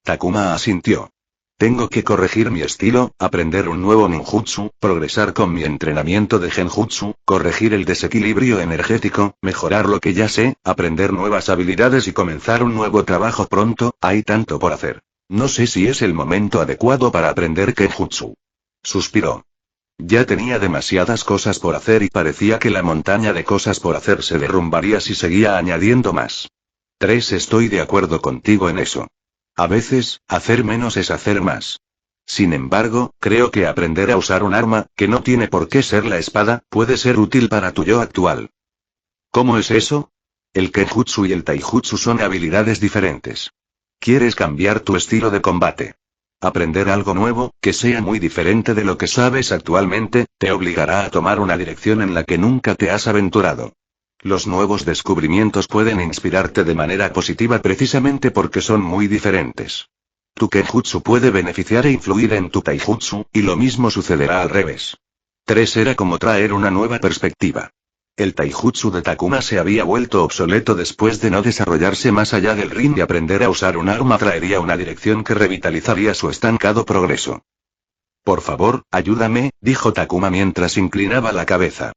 Takuma asintió. Tengo que corregir mi estilo, aprender un nuevo ninjutsu, progresar con mi entrenamiento de genjutsu, corregir el desequilibrio energético, mejorar lo que ya sé, aprender nuevas habilidades y comenzar un nuevo trabajo pronto. Hay tanto por hacer. No sé si es el momento adecuado para aprender kenjutsu. Suspiró. Ya tenía demasiadas cosas por hacer y parecía que la montaña de cosas por hacer se derrumbaría si seguía añadiendo más. Estoy de acuerdo contigo en eso. A veces, hacer menos es hacer más. Sin embargo, creo que aprender a usar un arma, que no tiene por qué ser la espada, puede ser útil para tu yo actual. ¿Cómo es eso? El kenjutsu y el taijutsu son habilidades diferentes. ¿Quieres cambiar tu estilo de combate? Aprender algo nuevo, que sea muy diferente de lo que sabes actualmente, te obligará a tomar una dirección en la que nunca te has aventurado. Los nuevos descubrimientos pueden inspirarte de manera positiva precisamente porque son muy diferentes. Tu kenjutsu puede beneficiar e influir en tu taijutsu, y lo mismo sucederá al revés. Era como traer una nueva perspectiva. El taijutsu de Takuma se había vuelto obsoleto después de no desarrollarse más allá del ring y aprender a usar un arma traería una dirección que revitalizaría su estancado progreso. Por favor, ayúdame, dijo Takuma mientras inclinaba la cabeza.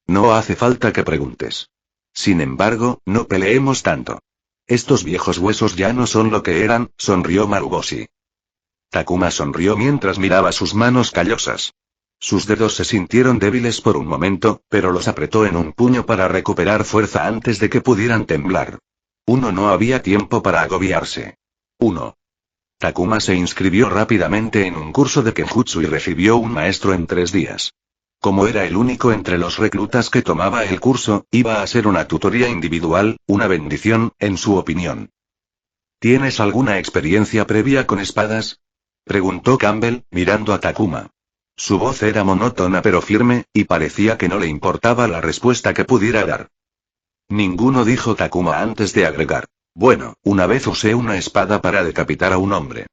No hace falta que preguntes. Sin embargo, no peleemos tanto. Estos viejos huesos ya no son lo que eran, sonrió Maruboshi. Takuma sonrió mientras miraba sus manos callosas. Sus dedos se sintieron débiles por un momento, pero los apretó en un puño para recuperar fuerza antes de que pudieran temblar. No había tiempo para agobiarse. Takuma se inscribió rápidamente en un curso de kenjutsu y recibió un maestro en 3 días. Como era el único entre los reclutas que tomaba el curso, iba a ser una tutoría individual, una bendición, en su opinión. ¿Tienes alguna experiencia previa con espadas? Preguntó Campbell, mirando a Takuma. Su voz era monótona pero firme, y parecía que no le importaba la respuesta que pudiera dar. Ninguno, dijo Takuma antes de agregar. Bueno, una vez usé una espada para decapitar a un hombre.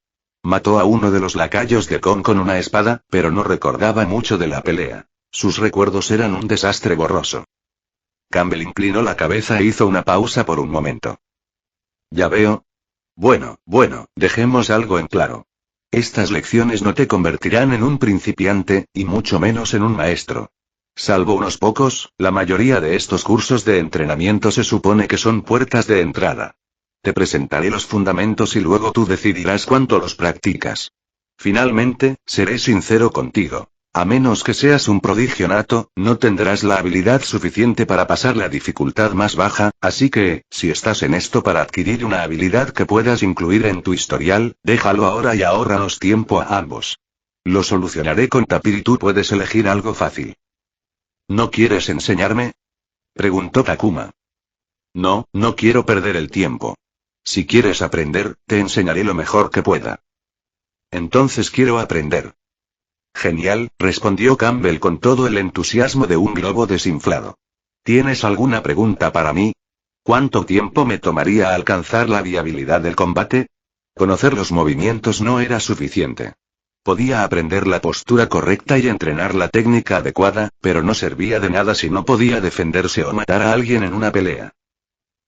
Mató a uno de los lacayos de Kon con una espada, pero no recordaba mucho de la pelea. Sus recuerdos eran un desastre borroso. Campbell inclinó la cabeza e hizo una pausa por un momento. Ya veo. Bueno, dejemos algo en claro. Estas lecciones no te convertirán en un principiante, y mucho menos en un maestro. Salvo unos pocos, la mayoría de estos cursos de entrenamiento se supone que son puertas de entrada. Te presentaré los fundamentos y luego tú decidirás cuánto los practicas. Finalmente, seré sincero contigo. A menos que seas un prodigio nato, no tendrás la habilidad suficiente para pasar la dificultad más baja, así que, si estás en esto para adquirir una habilidad que puedas incluir en tu historial, déjalo ahora y ahórranos tiempo a ambos. Lo solucionaré con Tapir y tú puedes elegir algo fácil. ¿No quieres enseñarme? Preguntó Takuma. No quiero perder el tiempo. Si quieres aprender, te enseñaré lo mejor que pueda. Entonces quiero aprender. Genial, respondió Campbell con todo el entusiasmo de un globo desinflado. ¿Tienes alguna pregunta para mí? ¿Cuánto tiempo me tomaría alcanzar la viabilidad del combate? Conocer los movimientos no era suficiente. Podía aprender la postura correcta y entrenar la técnica adecuada, pero no servía de nada si no podía defenderse o matar a alguien en una pelea.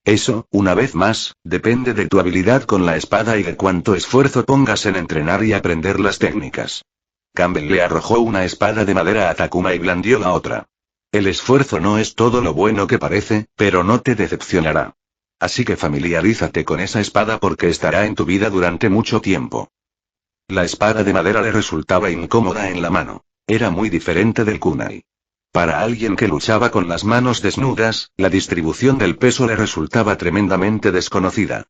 Eso, una vez más, depende de tu habilidad con la espada y de cuánto esfuerzo pongas en entrenar y aprender las técnicas. Campbell le arrojó una espada de madera a Takuma y blandió la otra. El esfuerzo no es todo lo bueno que parece, pero no te decepcionará. Así que familiarízate con esa espada porque estará en tu vida durante mucho tiempo. La espada de madera le resultaba incómoda en la mano. Era muy diferente del kunai. Para alguien que luchaba con las manos desnudas, la distribución del peso le resultaba tremendamente desconocida.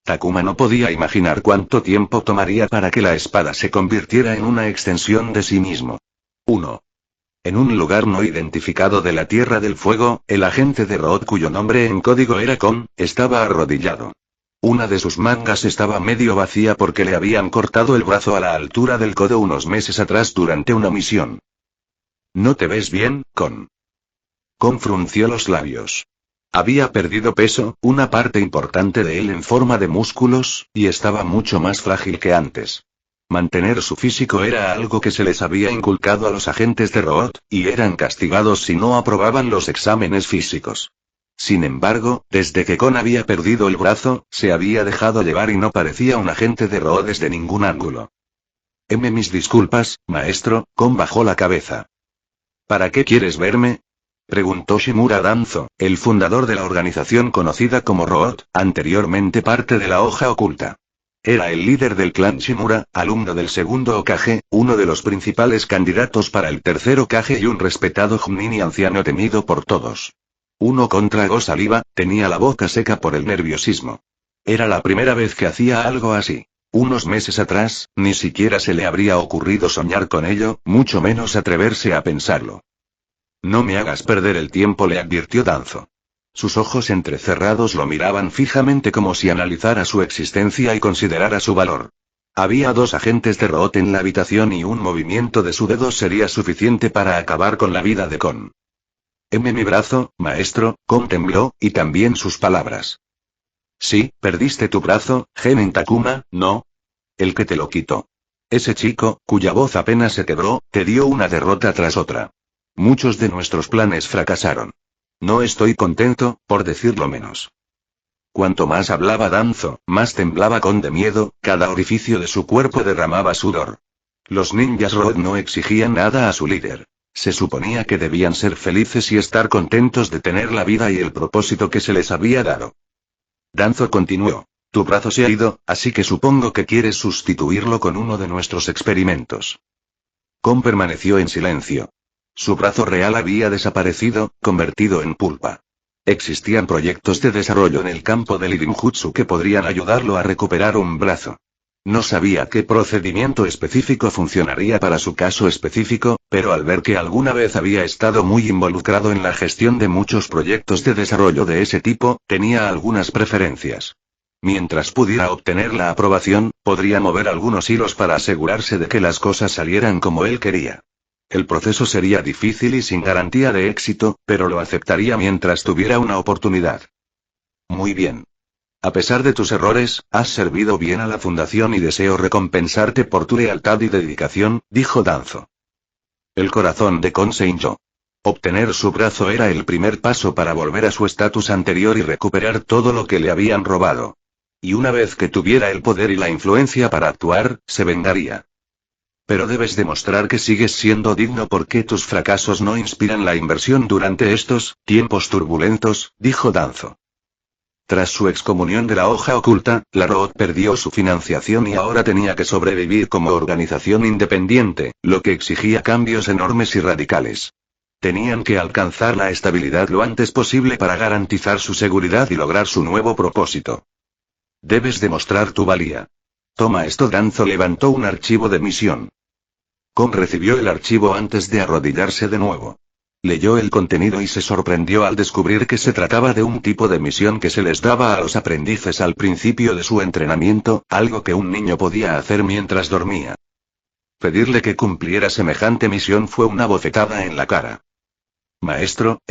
Takuma no podía imaginar cuánto tiempo tomaría para que la espada se convirtiera en una extensión de sí mismo. En un lugar no identificado de la Tierra del Fuego, el agente de Road cuyo nombre en código era Kon, estaba arrodillado. Una de sus mangas estaba medio vacía porque le habían cortado el brazo a la altura del codo unos meses atrás durante una misión. ¿No te ves bien, Kon? Kon frunció los labios. Había perdido peso, una parte importante de él en forma de músculos, y estaba mucho más frágil que antes. Mantener su físico era algo que se les había inculcado a los agentes de Root, y eran castigados si no aprobaban los exámenes físicos. Sin embargo, desde que Kon había perdido el brazo, se había dejado llevar y no parecía un agente de Root desde ningún ángulo. Mis disculpas, maestro, Kon bajó la cabeza. ¿Para qué quieres verme? Preguntó Shimura Danzo, el fundador de la organización conocida como Root, anteriormente parte de la hoja oculta. Era el líder del clan Shimura, alumno del segundo Hokage, uno de los principales candidatos para el tercer Hokage y un respetado Chunin y anciano temido por todos. Uno tragó saliva, tenía la boca seca por el nerviosismo. Era la primera vez que hacía algo así. Unos meses atrás, ni siquiera se le habría ocurrido soñar con ello, mucho menos atreverse a pensarlo. No me hagas perder el tiempo, le advirtió Danzo. Sus ojos entrecerrados lo miraban fijamente como si analizara su existencia y considerara su valor. Había 2 agentes de Root en la habitación y un movimiento de su dedo sería suficiente para acabar con la vida de Kon. Mi brazo, maestro, Kon tembló, y también sus palabras. Sí, perdiste tu brazo, Genin Takuma, ¿no? El que te lo quitó. Ese chico, cuya voz apenas se quebró, te dio una derrota tras otra. Muchos de nuestros planes fracasaron. No estoy contento, por decirlo menos. Cuanto más hablaba Danzo, más temblaba Kon de miedo, cada orificio de su cuerpo derramaba sudor. Los ninjas Root no exigían nada a su líder. Se suponía que debían ser felices y estar contentos de tener la vida y el propósito que se les había dado. Danzo continuó. Tu brazo se ha ido, así que supongo que quieres sustituirlo con uno de nuestros experimentos. Kon permaneció en silencio. Su brazo real había desaparecido, convertido en pulpa. Existían proyectos de desarrollo en el campo del Irinjutsu que podrían ayudarlo a recuperar un brazo. No sabía qué procedimiento específico funcionaría para su caso específico, pero al ver que alguna vez había estado muy involucrado en la gestión de muchos proyectos de desarrollo de ese tipo, tenía algunas preferencias. Mientras pudiera obtener la aprobación, podría mover algunos hilos para asegurarse de que las cosas salieran como él quería. El proceso sería difícil y sin garantía de éxito, pero lo aceptaría mientras tuviera una oportunidad. Muy bien. A pesar de tus errores, has servido bien a la fundación y deseo recompensarte por tu lealtad y dedicación, dijo Danzo. El corazón de Kon se hinchó. Obtener su brazo era el primer paso para volver a su estatus anterior y recuperar todo lo que le habían robado. Y una vez que tuviera el poder y la influencia para actuar, se vengaría. Pero debes demostrar que sigues siendo digno porque tus fracasos no inspiran la inversión durante estos tiempos turbulentos, dijo Danzo. Tras su excomunión de la hoja oculta, la Root perdió su financiación y ahora tenía que sobrevivir como organización independiente, lo que exigía cambios enormes y radicales. Tenían que alcanzar la estabilidad lo antes posible para garantizar su seguridad y lograr su nuevo propósito. Debes demostrar tu valía. Toma esto. Danzo levantó un archivo de misión. Kon recibió el archivo antes de arrodillarse de nuevo. Leyó el contenido y se sorprendió al descubrir que se trataba de un tipo de misión que se les daba a los aprendices al principio de su entrenamiento, algo que un niño podía hacer mientras dormía. Pedirle que cumpliera semejante misión fue una bofetada en la cara. Maestro,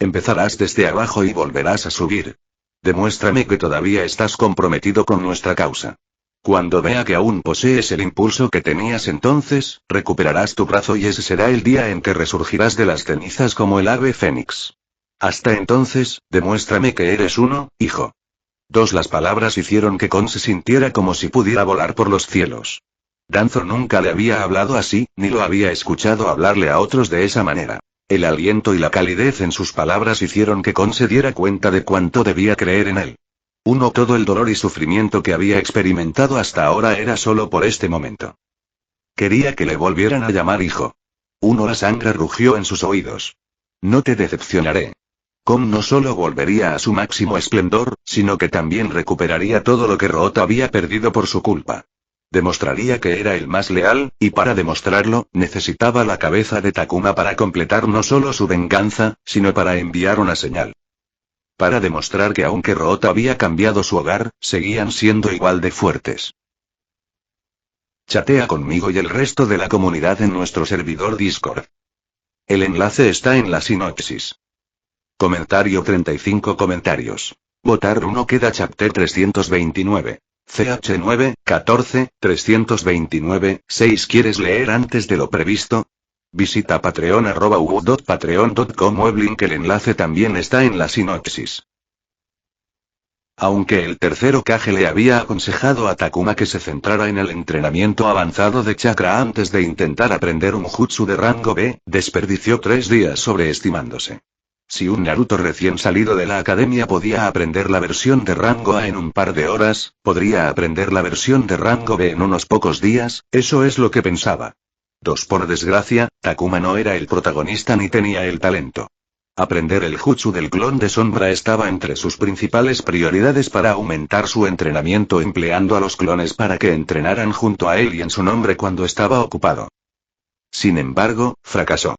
empezarás desde abajo y volverás a subir. Demuéstrame que todavía estás comprometido con nuestra causa. Cuando vea que aún posees el impulso que tenías entonces, recuperarás tu brazo y ese será el día en que resurgirás de las cenizas como el ave fénix. Hasta entonces, demuéstrame que eres uno, hijo. Las palabras hicieron que Kon se sintiera como si pudiera volar por los cielos. Danzo nunca le había hablado así, ni lo había escuchado hablarle a otros de esa manera. El aliento y la calidez en sus palabras hicieron que Kon se diera cuenta de cuánto debía creer en él. Todo el dolor y sufrimiento que había experimentado hasta ahora era solo por este momento. Quería que le volvieran a llamar hijo. La sangre rugió en sus oídos. No te decepcionaré. Kon no solo volvería a su máximo esplendor, sino que también recuperaría todo lo que Root había perdido por su culpa. Demostraría que era el más leal, y para demostrarlo, necesitaba la cabeza de Takuma para completar no solo su venganza, sino para enviar una señal. Para demostrar que aunque Root había cambiado su hogar, seguían siendo igual de fuertes. Chatea conmigo y el resto de la comunidad en nuestro servidor Discord. El enlace está en la sinopsis. Comentario 35 comentarios. Votar 1 queda chapter 329. CH9, 14, 329, 6. ¿Quieres leer antes de lo previsto? Visita patreon.patreon.com o link. El enlace también está en la sinopsis. Aunque el tercer Hokage le había aconsejado a Takuma que se centrara en el entrenamiento avanzado de chakra antes de intentar aprender un jutsu de rango B, desperdició 3 días sobreestimándose. Si un Naruto recién salido de la academia podía aprender la versión de rango A en un par de horas, podría aprender la versión de rango B en unos pocos días, eso es lo que pensaba. Por desgracia, Takuma no era el protagonista ni tenía el talento. Aprender el jutsu del clon de sombra estaba entre sus principales prioridades para aumentar su entrenamiento, empleando a los clones para que entrenaran junto a él y en su nombre cuando estaba ocupado. Sin embargo, fracasó.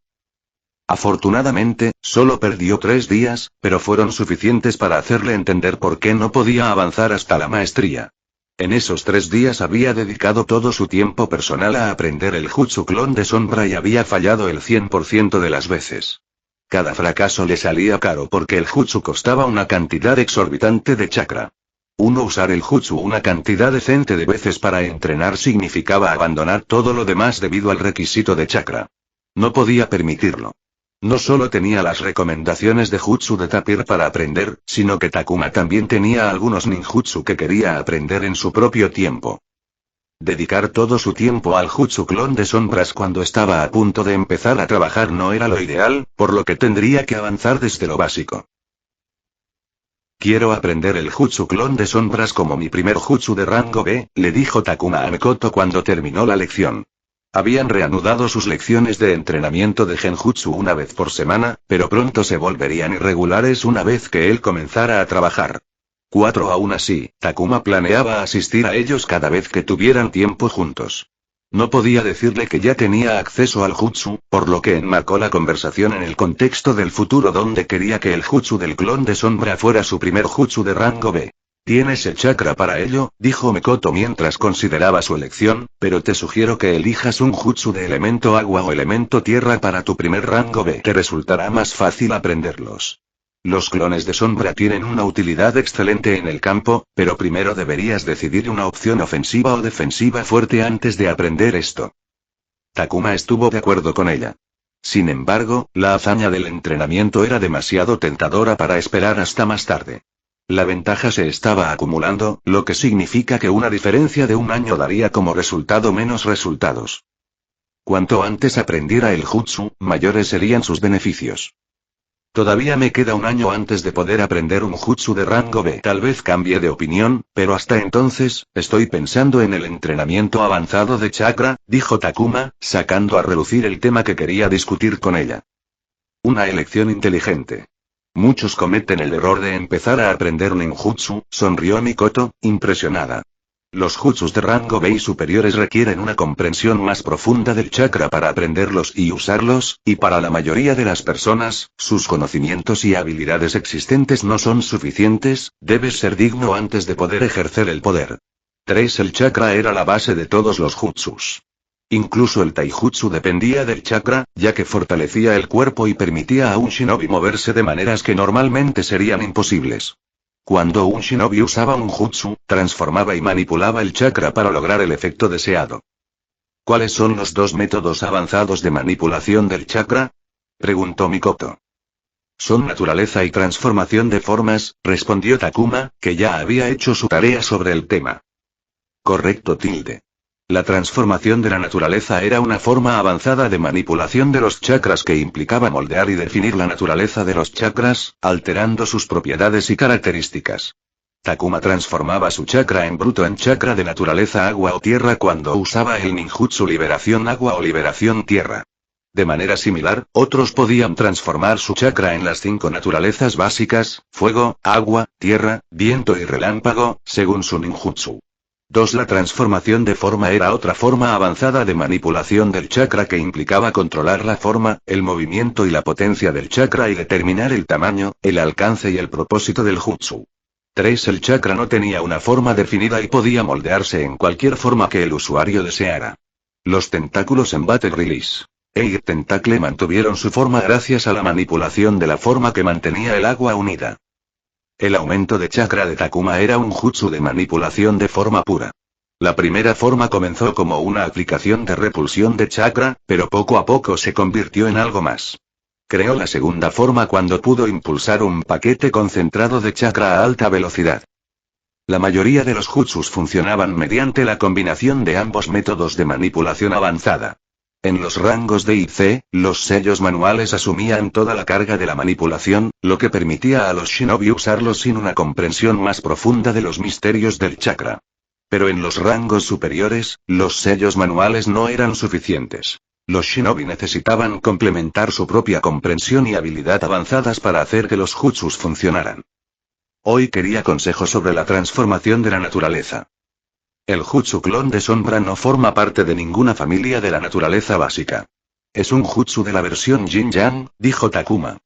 Afortunadamente, solo perdió 3 días, pero fueron suficientes para hacerle entender por qué no podía avanzar hasta la maestría. En esos 3 días había dedicado todo su tiempo personal a aprender el jutsu clon de sombra y había fallado el 100% de las veces. Cada fracaso le salía caro porque el jutsu costaba una cantidad exorbitante de chakra. Usar el jutsu una cantidad decente de veces para entrenar significaba abandonar todo lo demás debido al requisito de chakra. No podía permitirlo. No solo tenía las recomendaciones de jutsu de Tapir para aprender, sino que Takuma también tenía algunos ninjutsu que quería aprender en su propio tiempo. Dedicar todo su tiempo al jutsu clon de sombras cuando estaba a punto de empezar a trabajar no era lo ideal, por lo que tendría que avanzar desde lo básico. Quiero aprender el jutsu clon de sombras como mi primer jutsu de rango B, le dijo Takuma a Mikoto cuando terminó la lección. Habían reanudado sus lecciones de entrenamiento de genjutsu una vez por semana, pero pronto se volverían irregulares una vez que él comenzara a trabajar. Aún así, Takuma planeaba asistir a ellos cada vez que tuvieran tiempo juntos. No podía decirle que ya tenía acceso al jutsu, por lo que enmarcó la conversación en el contexto del futuro donde quería que el jutsu del clon de sombra fuera su primer jutsu de rango B. Tienes el chakra para ello, dijo Mikoto mientras consideraba su elección, pero te sugiero que elijas un jutsu de elemento agua o elemento tierra para tu primer rango B. Te resultará más fácil aprenderlos. Los clones de sombra tienen una utilidad excelente en el campo, pero primero deberías decidir una opción ofensiva o defensiva fuerte antes de aprender esto. Takuma estuvo de acuerdo con ella. Sin embargo, la hazaña del entrenamiento era demasiado tentadora para esperar hasta más tarde. La ventaja se estaba acumulando, lo que significa que una diferencia de 1 año daría como resultado menos resultados. Cuanto antes aprendiera el jutsu, mayores serían sus beneficios. Todavía me queda 1 año antes de poder aprender un jutsu de rango B. Tal vez cambie de opinión, pero hasta entonces, estoy pensando en el entrenamiento avanzado de chakra, dijo Takuma, sacando a relucir el tema que quería discutir con ella. Una elección inteligente. Muchos cometen el error de empezar a aprender ninjutsu, sonrió Mikoto, impresionada. Los jutsus de rango B y superiores requieren una comprensión más profunda del chakra para aprenderlos y usarlos, y para la mayoría de las personas, sus conocimientos y habilidades existentes no son suficientes, debes ser digno antes de poder ejercer el poder. 3. El chakra era la base de todos los jutsus. Incluso el taijutsu dependía del chakra, ya que fortalecía el cuerpo y permitía a un shinobi moverse de maneras que normalmente serían imposibles. Cuando un shinobi usaba un jutsu, transformaba y manipulaba el chakra para lograr el efecto deseado. ¿Cuáles son los 2 métodos avanzados de manipulación del chakra?, preguntó Mikoto. Son naturaleza y transformación de formas, respondió Takuma, que ya había hecho su tarea sobre el tema. Correcto. La transformación de la naturaleza era una forma avanzada de manipulación de los chakras que implicaba moldear y definir la naturaleza de los chakras, alterando sus propiedades y características. Takuma transformaba su chakra en bruto en chakra de naturaleza agua o tierra cuando usaba el ninjutsu liberación agua o liberación tierra. De manera similar, otros podían transformar su chakra en las 5 naturalezas básicas, fuego, agua, tierra, viento y relámpago, según su ninjutsu. 2. La transformación de forma era otra forma avanzada de manipulación del chakra que implicaba controlar la forma, el movimiento y la potencia del chakra y determinar el tamaño, el alcance y el propósito del jutsu. 3. El chakra no tenía una forma definida y podía moldearse en cualquier forma que el usuario deseara. Los tentáculos en Battle Release. Air Tentacle mantuvieron su forma gracias a la manipulación de la forma que mantenía el agua unida. El aumento de chakra de Takuma era un jutsu de manipulación de forma pura. La primera forma comenzó como una aplicación de repulsión de chakra, pero poco a poco se convirtió en algo más. Creó la segunda forma cuando pudo impulsar un paquete concentrado de chakra a alta velocidad. La mayoría de los jutsus funcionaban mediante la combinación de ambos métodos de manipulación avanzada. En los rangos D y C, los sellos manuales asumían toda la carga de la manipulación, lo que permitía a los shinobi usarlos sin una comprensión más profunda de los misterios del chakra. Pero en los rangos superiores, los sellos manuales no eran suficientes. Los shinobi necesitaban complementar su propia comprensión y habilidad avanzadas para hacer que los jutsus funcionaran. Hoy quería consejos sobre la transformación de la naturaleza. El jutsu clon de sombra no forma parte de ninguna familia de la naturaleza básica. Es un jutsu de la versión yin-yang, dijo Takuma.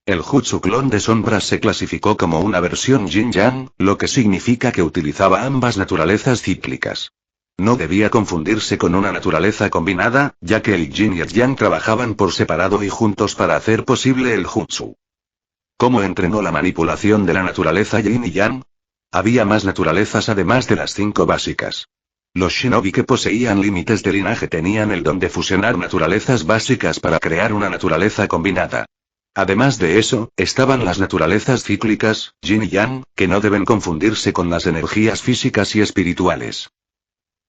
El jutsu clon de sombra se clasificó como una versión yin-yang, lo que significa que utilizaba ambas naturalezas cíclicas. No debía confundirse con una naturaleza combinada, ya que el yin y el yang trabajaban por separado y juntos para hacer posible el jutsu. ¿Cómo entrenó la manipulación de la naturaleza yin y yang? Había más naturalezas además de las 5 básicas. Los shinobi que poseían límites de linaje tenían el don de fusionar naturalezas básicas para crear una naturaleza combinada. Además de eso, estaban las naturalezas cíclicas, yin y yang, que no deben confundirse con las energías físicas y espirituales.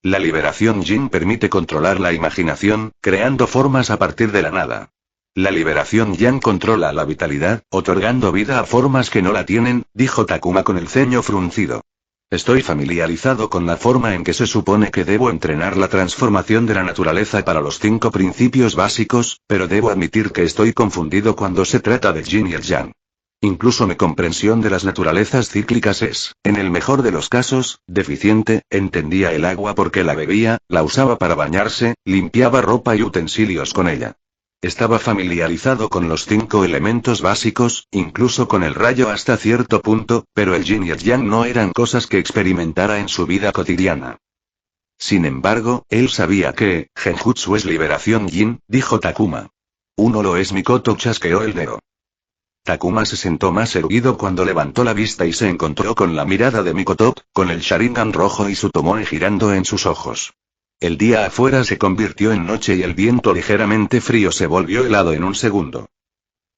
La liberación yin permite controlar la imaginación, creando formas a partir de la nada. La liberación yang controla la vitalidad, otorgando vida a formas que no la tienen, dijo Takuma con el ceño fruncido. Estoy familiarizado con la forma en que se supone que debo entrenar la transformación de la naturaleza para los 5 principios básicos, pero debo admitir que estoy confundido cuando se trata del yin y el yang. Incluso mi comprensión de las naturalezas cíclicas es, en el mejor de los casos, deficiente. Entendía el agua porque la bebía, la usaba para bañarse, limpiaba ropa y utensilios con ella. Estaba familiarizado con los 5 elementos básicos, incluso con el rayo hasta cierto punto, pero el yin y el yang no eran cosas que experimentara en su vida cotidiana. Sin embargo, él sabía que, genjutsu es liberación yin, dijo Takuma. Uno lo es. Mikoto chasqueó el dedo. Takuma se sentó más erguido cuando levantó la vista y se encontró con la mirada de Mikoto, con el Sharingan rojo y su tomoe girando en sus ojos. El día afuera se convirtió en noche y el viento ligeramente frío se volvió helado en un segundo.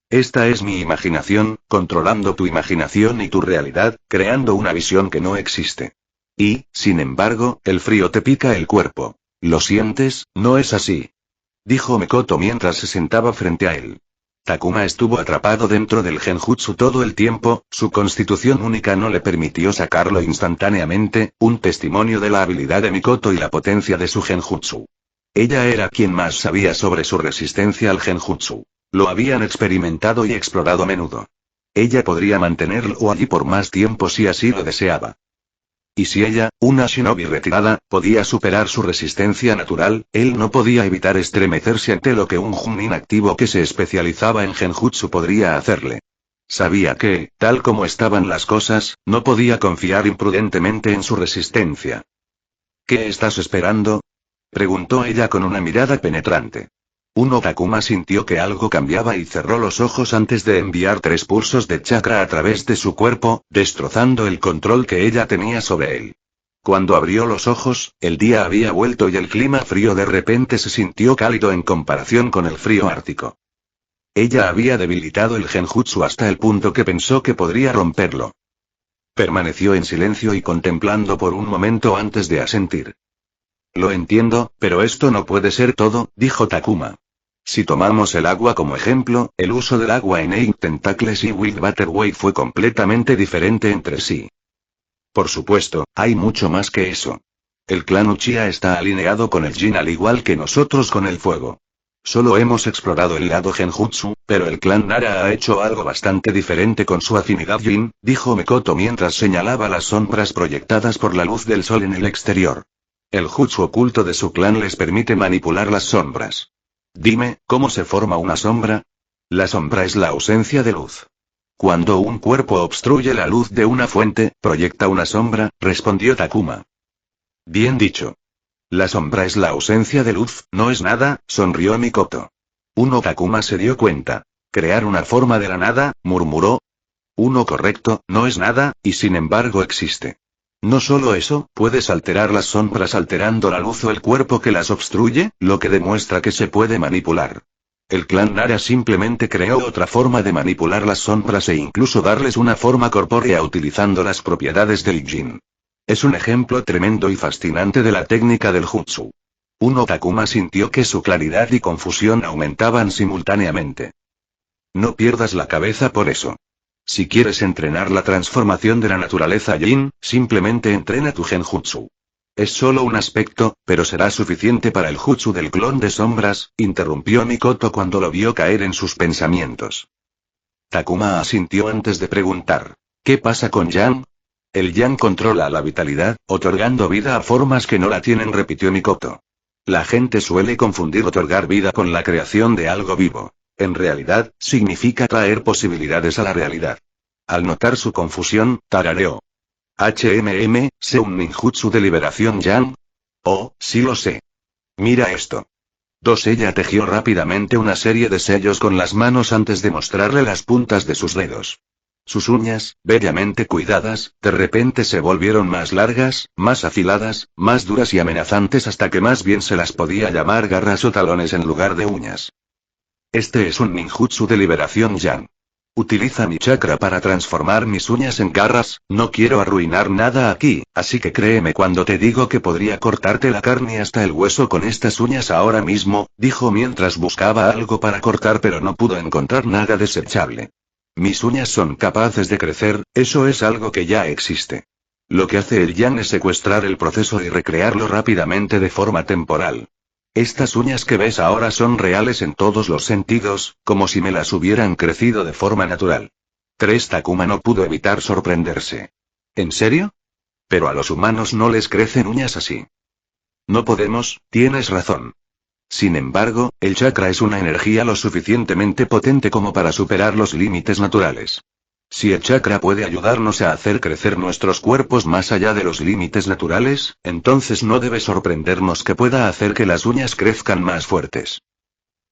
Esta es mi imaginación, controlando tu imaginación y tu realidad, creando una visión que no existe. Y, sin embargo, el frío te pica el cuerpo. ¿Lo sientes? ¿No es así?, dijo Mikoto mientras se sentaba frente a él. Takuma estuvo atrapado dentro del genjutsu todo el tiempo, su constitución única no le permitió sacarlo instantáneamente, un testimonio de la habilidad de Mikoto y la potencia de su genjutsu. Ella era quien más sabía sobre su resistencia al genjutsu. Lo habían experimentado y explorado a menudo. Ella podría mantenerlo allí por más tiempo si así lo deseaba. Y si ella, una shinobi retirada, podía superar su resistencia natural, él no podía evitar estremecerse ante lo que un Junin activo que se especializaba en genjutsu podría hacerle. Sabía que, tal como estaban las cosas, no podía confiar imprudentemente en su resistencia. ¿Qué estás esperando?, preguntó ella con una mirada penetrante. Takuma sintió que algo cambiaba y cerró los ojos antes de enviar 3 pulsos de chakra a través de su cuerpo, destrozando el control que ella tenía sobre él. Cuando abrió los ojos, el día había vuelto y el clima frío de repente se sintió cálido en comparación con el frío ártico. Ella había debilitado el genjutsu hasta el punto que pensó que podría romperlo. Permaneció en silencio y contemplando por un momento antes de asentir. Lo entiendo, pero esto no puede ser todo, dijo Takuma. Si tomamos el agua como ejemplo, el uso del agua en Eight Tentacles y Wild Butterway fue completamente diferente entre sí. Por supuesto, hay mucho más que eso. El clan Uchiha está alineado con el Jin al igual que nosotros con el fuego. Solo hemos explorado el lado genjutsu, pero el clan Nara ha hecho algo bastante diferente con su afinidad Jin, dijo Mikoto mientras señalaba las sombras proyectadas por la luz del sol en el exterior. El jutsu oculto de su clan les permite manipular las sombras. Dime, ¿cómo se forma una sombra? La sombra es la ausencia de luz. Cuando un cuerpo obstruye la luz de una fuente, proyecta una sombra, respondió Takuma. Bien dicho. La sombra es la ausencia de luz, no es nada, sonrió Mikoto. Takuma se dio cuenta. Crear una forma de la nada, murmuró. Correcto, no es nada, y sin embargo existe. No solo eso, puedes alterar las sombras alterando la luz o el cuerpo que las obstruye, lo que demuestra que se puede manipular. El clan Nara simplemente creó otra forma de manipular las sombras e incluso darles una forma corpórea utilizando las propiedades del Jin. Es un ejemplo tremendo y fascinante de la técnica del Jutsu. Takuma sintió que su claridad y confusión aumentaban simultáneamente. No pierdas la cabeza por eso. Si quieres entrenar la transformación de la naturaleza Jin, simplemente entrena tu Genjutsu. Es solo un aspecto, pero será suficiente para el jutsu del clon de sombras, interrumpió Mikoto cuando lo vio caer en sus pensamientos. Takuma asintió antes de preguntar. ¿Qué pasa con Yang? El Yang controla la vitalidad, otorgando vida a formas que no la tienen, repitió Mikoto. La gente suele confundir otorgar vida con la creación de algo vivo. En realidad, significa traer posibilidades a la realidad. Al notar su confusión, tarareó. ¿Sé un ninjutsu de liberación Yang? Oh, sí lo sé. Mira esto. Ella tejió rápidamente una serie de sellos con las manos antes de mostrarle las puntas de sus dedos. Sus uñas, bellamente cuidadas, de repente se volvieron más largas, más afiladas, más duras y amenazantes hasta que más bien se las podía llamar garras o talones en lugar de uñas. Este es un ninjutsu de liberación Yang. Utiliza mi chakra para transformar mis uñas en garras, no quiero arruinar nada aquí, así que créeme cuando te digo que podría cortarte la carne hasta el hueso con estas uñas ahora mismo, dijo mientras buscaba algo para cortar pero no pudo encontrar nada desechable. Mis uñas son capaces de crecer, eso es algo que ya existe. Lo que hace el Yang es secuestrar el proceso y recrearlo rápidamente de forma temporal. Estas uñas que ves ahora son reales en todos los sentidos, como si me las hubieran crecido de forma natural. Takuma no pudo evitar sorprenderse. ¿En serio? Pero a los humanos no les crecen uñas así. No podemos, tienes razón. Sin embargo, el chakra es una energía lo suficientemente potente como para superar los límites naturales. Si el chakra puede ayudarnos a hacer crecer nuestros cuerpos más allá de los límites naturales, entonces no debe sorprendernos que pueda hacer que las uñas crezcan más fuertes.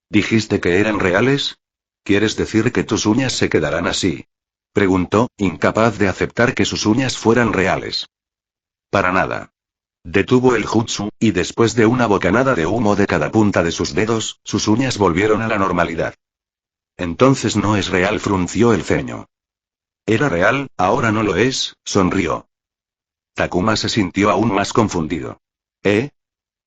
¿Dijiste que eran reales? ¿Quieres decir que tus uñas se quedarán así? Preguntó, incapaz de aceptar que sus uñas fueran reales. Para nada. Detuvo el jutsu, y después de una bocanada de humo de cada punta de sus dedos, sus uñas volvieron a la normalidad. Entonces no es real, frunció el ceño. Era real, ahora no lo es, sonrió. Takuma se sintió aún más confundido.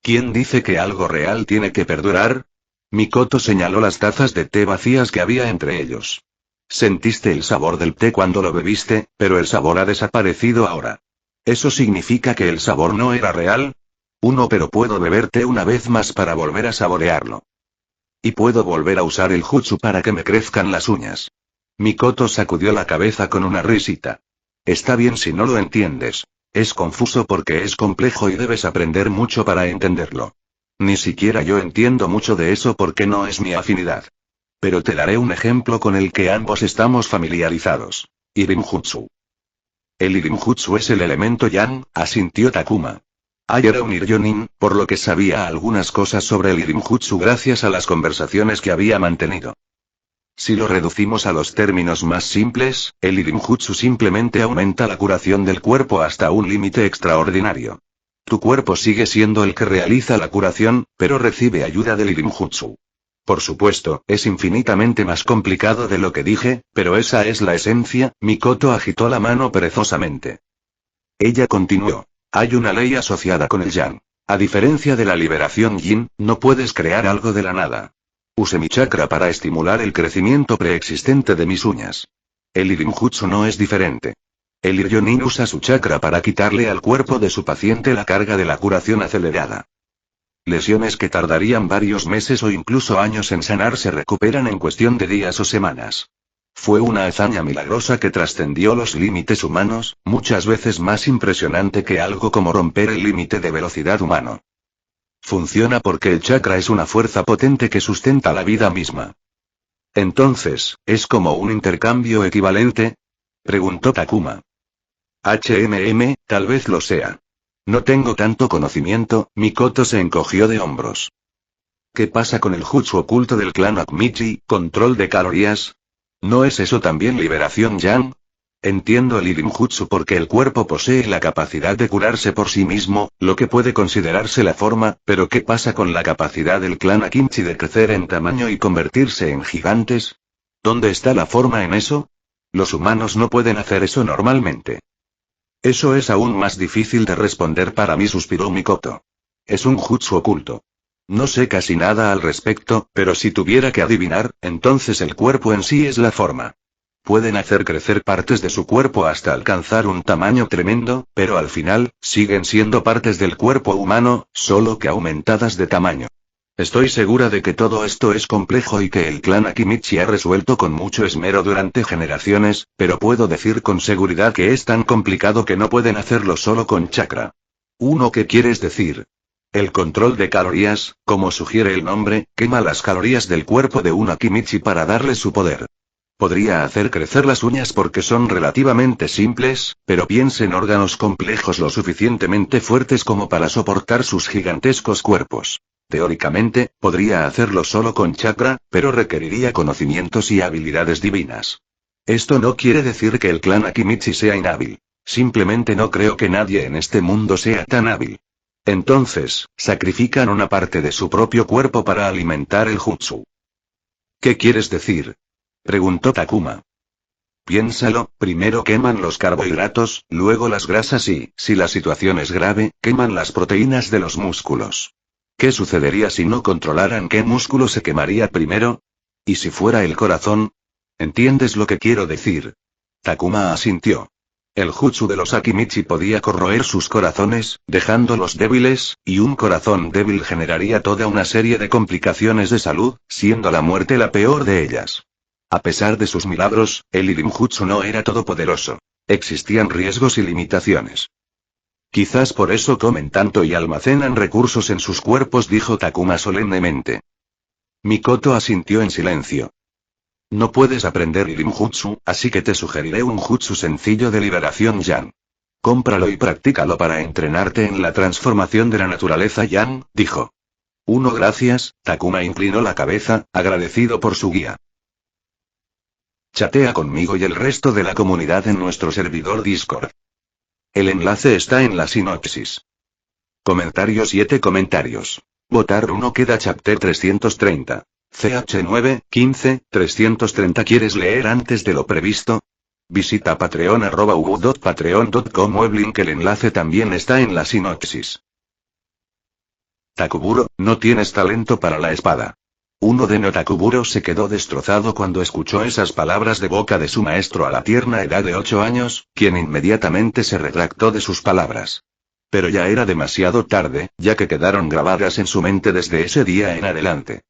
¿Quién dice que algo real tiene que perdurar? Mikoto señaló las tazas de té vacías que había entre ellos. Sentiste el sabor del té cuando lo bebiste, pero el sabor ha desaparecido ahora. ¿Eso significa que el sabor no era real? Pero puedo beber té una vez más para volver a saborearlo. Y puedo volver a usar el jutsu para que me crezcan las uñas. Mikoto sacudió la cabeza con una risita. Está bien si no lo entiendes. Es confuso porque es complejo y debes aprender mucho para entenderlo. Ni siquiera yo entiendo mucho de eso porque no es mi afinidad. Pero te daré un ejemplo con el que ambos estamos familiarizados. Irinjutsu. El Irinjutsu es el elemento Yang, asintió Takuma. Era un Iryonin, por lo que sabía algunas cosas sobre el Irinjutsu gracias a las conversaciones que había mantenido. Si lo reducimos a los términos más simples, el Irinjutsu simplemente aumenta la curación del cuerpo hasta un límite extraordinario. Tu cuerpo sigue siendo el que realiza la curación, pero recibe ayuda del Irinjutsu. Por supuesto, es infinitamente más complicado de lo que dije, pero esa es la esencia. Mikoto agitó la mano perezosamente. Ella continuó. Hay una ley asociada con el Yang. A diferencia de la liberación Yin, no puedes crear algo de la nada. Use mi chakra para estimular el crecimiento preexistente de mis uñas. El Irinjutsu no es diferente. El Iryonin usa su chakra para quitarle al cuerpo de su paciente la carga de la curación acelerada. Lesiones que tardarían varios meses o incluso años en sanar se recuperan en cuestión de días o semanas. Fue una hazaña milagrosa que trascendió los límites humanos, muchas veces más impresionante que algo como romper el límite de velocidad humano. Funciona porque el chakra es una fuerza potente que sustenta la vida misma. Entonces, ¿es como un intercambio equivalente? Preguntó Takuma. Tal vez lo sea. No tengo tanto conocimiento. Mikoto se encogió de hombros. ¿Qué pasa con el jutsu oculto del clan Akimichi, control de calorías? ¿No es eso también liberación yang? Entiendo el Irinjutsu porque el cuerpo posee la capacidad de curarse por sí mismo, lo que puede considerarse la forma, pero ¿qué pasa con la capacidad del clan Akimichi de crecer en tamaño y convertirse en gigantes? ¿Dónde está la forma en eso? Los humanos no pueden hacer eso normalmente. Eso es aún más difícil de responder para mí, suspiró Mikoto. Es un jutsu oculto. No sé casi nada al respecto, pero si tuviera que adivinar, entonces el cuerpo en sí es la forma. Pueden hacer crecer partes de su cuerpo hasta alcanzar un tamaño tremendo, pero al final, siguen siendo partes del cuerpo humano, solo que aumentadas de tamaño. Estoy segura de que todo esto es complejo y que el clan Akimichi ha resuelto con mucho esmero durante generaciones, pero puedo decir con seguridad que es tan complicado que no pueden hacerlo solo con chakra. ¿Qué quieres decir? El control de calorías, como sugiere el nombre, quema las calorías del cuerpo de un Akimichi para darle su poder. Podría hacer crecer las uñas porque son relativamente simples, pero piense en órganos complejos lo suficientemente fuertes como para soportar sus gigantescos cuerpos. Teóricamente, podría hacerlo solo con chakra, pero requeriría conocimientos y habilidades divinas. Esto no quiere decir que el clan Akimichi sea inhábil. Simplemente no creo que nadie en este mundo sea tan hábil. Entonces, sacrifican una parte de su propio cuerpo para alimentar el jutsu. ¿Qué quieres decir? Preguntó Takuma. Piénsalo, primero queman los carbohidratos, luego las grasas y, si la situación es grave, queman las proteínas de los músculos. ¿Qué sucedería si no controlaran qué músculo se quemaría primero? ¿Y si fuera el corazón? ¿Entiendes lo que quiero decir? Takuma asintió. El jutsu de los Akimichi podía corroer sus corazones, dejándolos débiles, y un corazón débil generaría toda una serie de complicaciones de salud, siendo la muerte la peor de ellas. A pesar de sus milagros, el Irinjutsu no era todopoderoso. Existían riesgos y limitaciones. Quizás por eso comen tanto y almacenan recursos en sus cuerpos, dijo Takuma solemnemente. Mikoto asintió en silencio. No puedes aprender Irinjutsu, así que te sugeriré un jutsu sencillo de liberación yang. Cómpralo y practícalo para entrenarte en la transformación de la naturaleza yang, dijo. Gracias, Takuma inclinó la cabeza, agradecido por su guía. Chatea conmigo y el resto de la comunidad en nuestro servidor Discord. El enlace está en la sinopsis. Comentario 7 comentarios. Votar 1 queda chapter 330. CH9, 15, 330. ¿Quieres leer antes de lo previsto? Visita patreon.patreon.com web link. El enlace también está en la sinopsis. Takuburo, no tienes talento para la espada. Takuburo se quedó destrozado cuando escuchó esas palabras de boca de su maestro a la tierna edad de 8 años, quien inmediatamente se retractó de sus palabras. Pero ya era demasiado tarde, ya que quedaron grabadas en su mente desde ese día en adelante.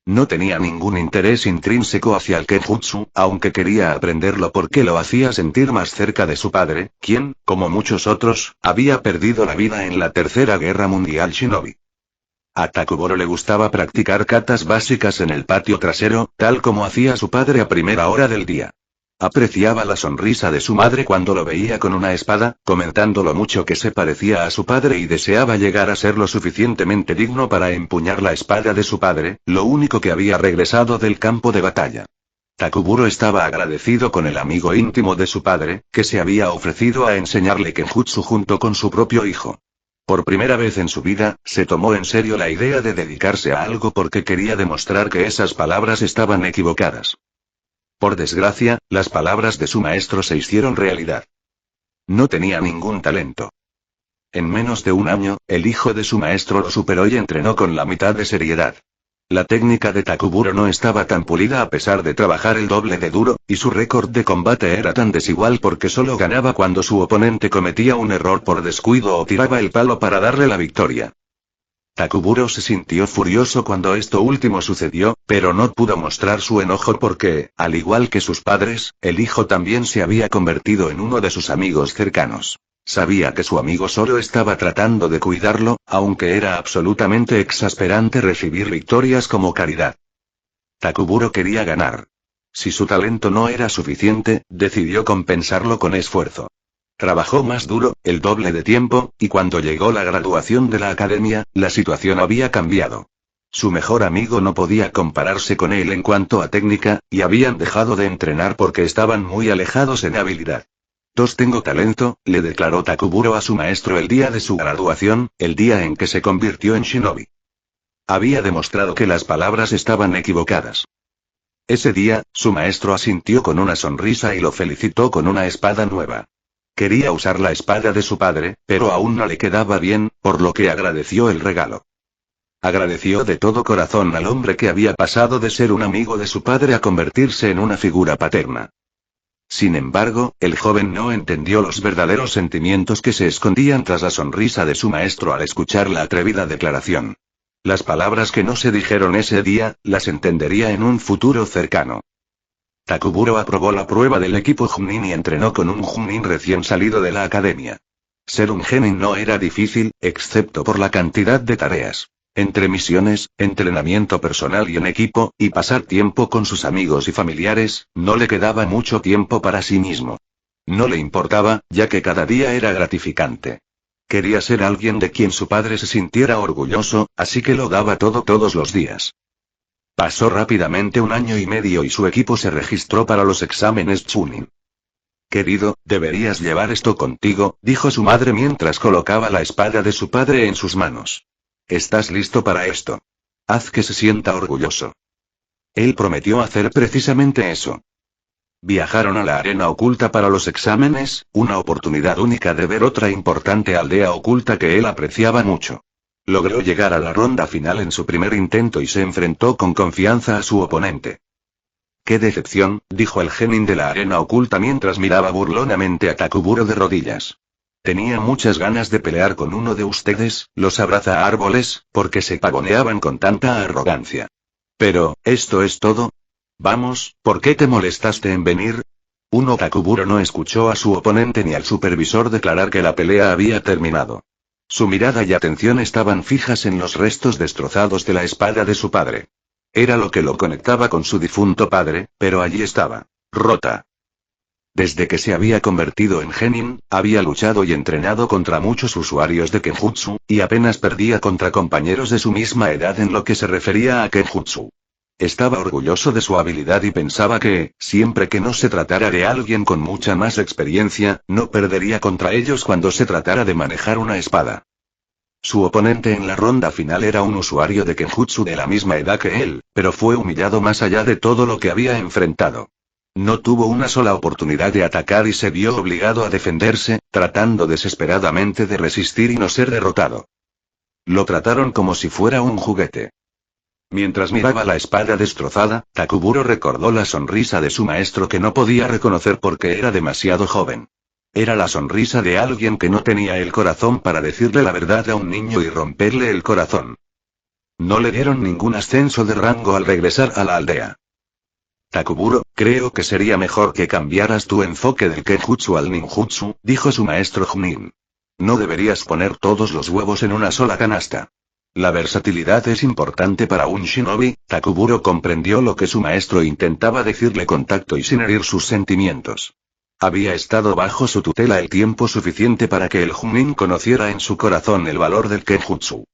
No tenía ningún interés intrínseco hacia el Kenjutsu, aunque quería aprenderlo porque lo hacía sentir más cerca de su padre, quien, como muchos otros, había perdido la vida en la Tercera Guerra Mundial Shinobi. A Takuburo le gustaba practicar katas básicas en el patio trasero, tal como hacía su padre a primera hora del día. Apreciaba la sonrisa de su madre cuando lo veía con una espada, comentando lo mucho que se parecía a su padre y deseaba llegar a ser lo suficientemente digno para empuñar la espada de su padre, lo único que había regresado del campo de batalla. Takuburo estaba agradecido con el amigo íntimo de su padre, que se había ofrecido a enseñarle Kenjutsu junto con su propio hijo. Por primera vez en su vida, se tomó en serio la idea de dedicarse a algo porque quería demostrar que esas palabras estaban equivocadas. Por desgracia, las palabras de su maestro se hicieron realidad. No tenía ningún talento. En menos de un año, el hijo de su maestro lo superó y entrenó con la mitad de seriedad. La técnica de Takuburo no estaba tan pulida a pesar de trabajar el doble de duro, y su récord de combate era tan desigual porque solo ganaba cuando su oponente cometía un error por descuido o tiraba el palo para darle la victoria. Takuburo se sintió furioso cuando esto último sucedió, pero no pudo mostrar su enojo porque, al igual que sus padres, el hijo también se había convertido en uno de sus amigos cercanos. Sabía que su amigo solo estaba tratando de cuidarlo, aunque era absolutamente exasperante recibir victorias como caridad. Takuburo quería ganar. Si su talento no era suficiente, decidió compensarlo con esfuerzo. Trabajó más duro, el doble de tiempo, y cuando llegó la graduación de la academia, la situación había cambiado. Su mejor amigo no podía compararse con él en cuanto a técnica, y habían dejado de entrenar porque estaban muy alejados en habilidad. Tengo talento, le declaró Takuburo a su maestro el día de su graduación, el día en que se convirtió en shinobi. Había demostrado que las palabras estaban equivocadas. Ese día, su maestro asintió con una sonrisa y lo felicitó con una espada nueva. Quería usar la espada de su padre, pero aún no le quedaba bien, por lo que agradeció el regalo. Agradeció de todo corazón al hombre que había pasado de ser un amigo de su padre a convertirse en una figura paterna. Sin embargo, el joven no entendió los verdaderos sentimientos que se escondían tras la sonrisa de su maestro al escuchar la atrevida declaración. Las palabras que no se dijeron ese día, las entendería en un futuro cercano. Takuburo aprobó la prueba del equipo Junin y entrenó con un Junin recién salido de la academia. Ser un genin no era difícil, excepto por la cantidad de tareas. Entre misiones, entrenamiento personal y en equipo, y pasar tiempo con sus amigos y familiares, no le quedaba mucho tiempo para sí mismo. No le importaba, ya que cada día era gratificante. Quería ser alguien de quien su padre se sintiera orgulloso, así que lo daba todo todos los días. Pasó rápidamente 1 año y medio y su equipo se registró para los exámenes Chunin. Querido, deberías llevar esto contigo, dijo su madre mientras colocaba la espada de su padre en sus manos. ¿Estás listo para esto? Haz que se sienta orgulloso. Él prometió hacer precisamente eso. Viajaron a la arena oculta para los exámenes, una oportunidad única de ver otra importante aldea oculta que él apreciaba mucho. Logró llegar a la ronda final en su primer intento y se enfrentó con confianza a su oponente. ¡Qué decepción!, dijo el genin de la arena oculta mientras miraba burlonamente a Takuburo de rodillas. Tenía muchas ganas de pelear con uno de ustedes, los abraza árboles, porque se pavoneaban con tanta arrogancia. Pero, ¿esto es todo? Vamos, ¿por qué te molestaste en venir? Takuburo no escuchó a su oponente ni al supervisor declarar que la pelea había terminado. Su mirada y atención estaban fijas en los restos destrozados de la espada de su padre. Era lo que lo conectaba con su difunto padre, pero allí estaba, rota. Desde que se había convertido en genin, había luchado y entrenado contra muchos usuarios de Kenjutsu, y apenas perdía contra compañeros de su misma edad en lo que se refería a Kenjutsu. Estaba orgulloso de su habilidad y pensaba que, siempre que no se tratara de alguien con mucha más experiencia, no perdería contra ellos cuando se tratara de manejar una espada. Su oponente en la ronda final era un usuario de Kenjutsu de la misma edad que él, pero fue humillado más allá de todo lo que había enfrentado. No tuvo una sola oportunidad de atacar y se vio obligado a defenderse, tratando desesperadamente de resistir y no ser derrotado. Lo trataron como si fuera un juguete. Mientras miraba la espada destrozada, Takuburo recordó la sonrisa de su maestro que no podía reconocer porque era demasiado joven. Era la sonrisa de alguien que no tenía el corazón para decirle la verdad a un niño y romperle el corazón. No le dieron ningún ascenso de rango al regresar a la aldea. Takuburo, creo que sería mejor que cambiaras tu enfoque del Kenjutsu al ninjutsu, dijo su maestro Junin. No deberías poner todos los huevos en una sola canasta. La versatilidad es importante para un shinobi. Takuburo comprendió lo que su maestro intentaba decirle con tacto y sin herir sus sentimientos. Había estado bajo su tutela el tiempo suficiente para que el Junin conociera en su corazón el valor del Kenjutsu.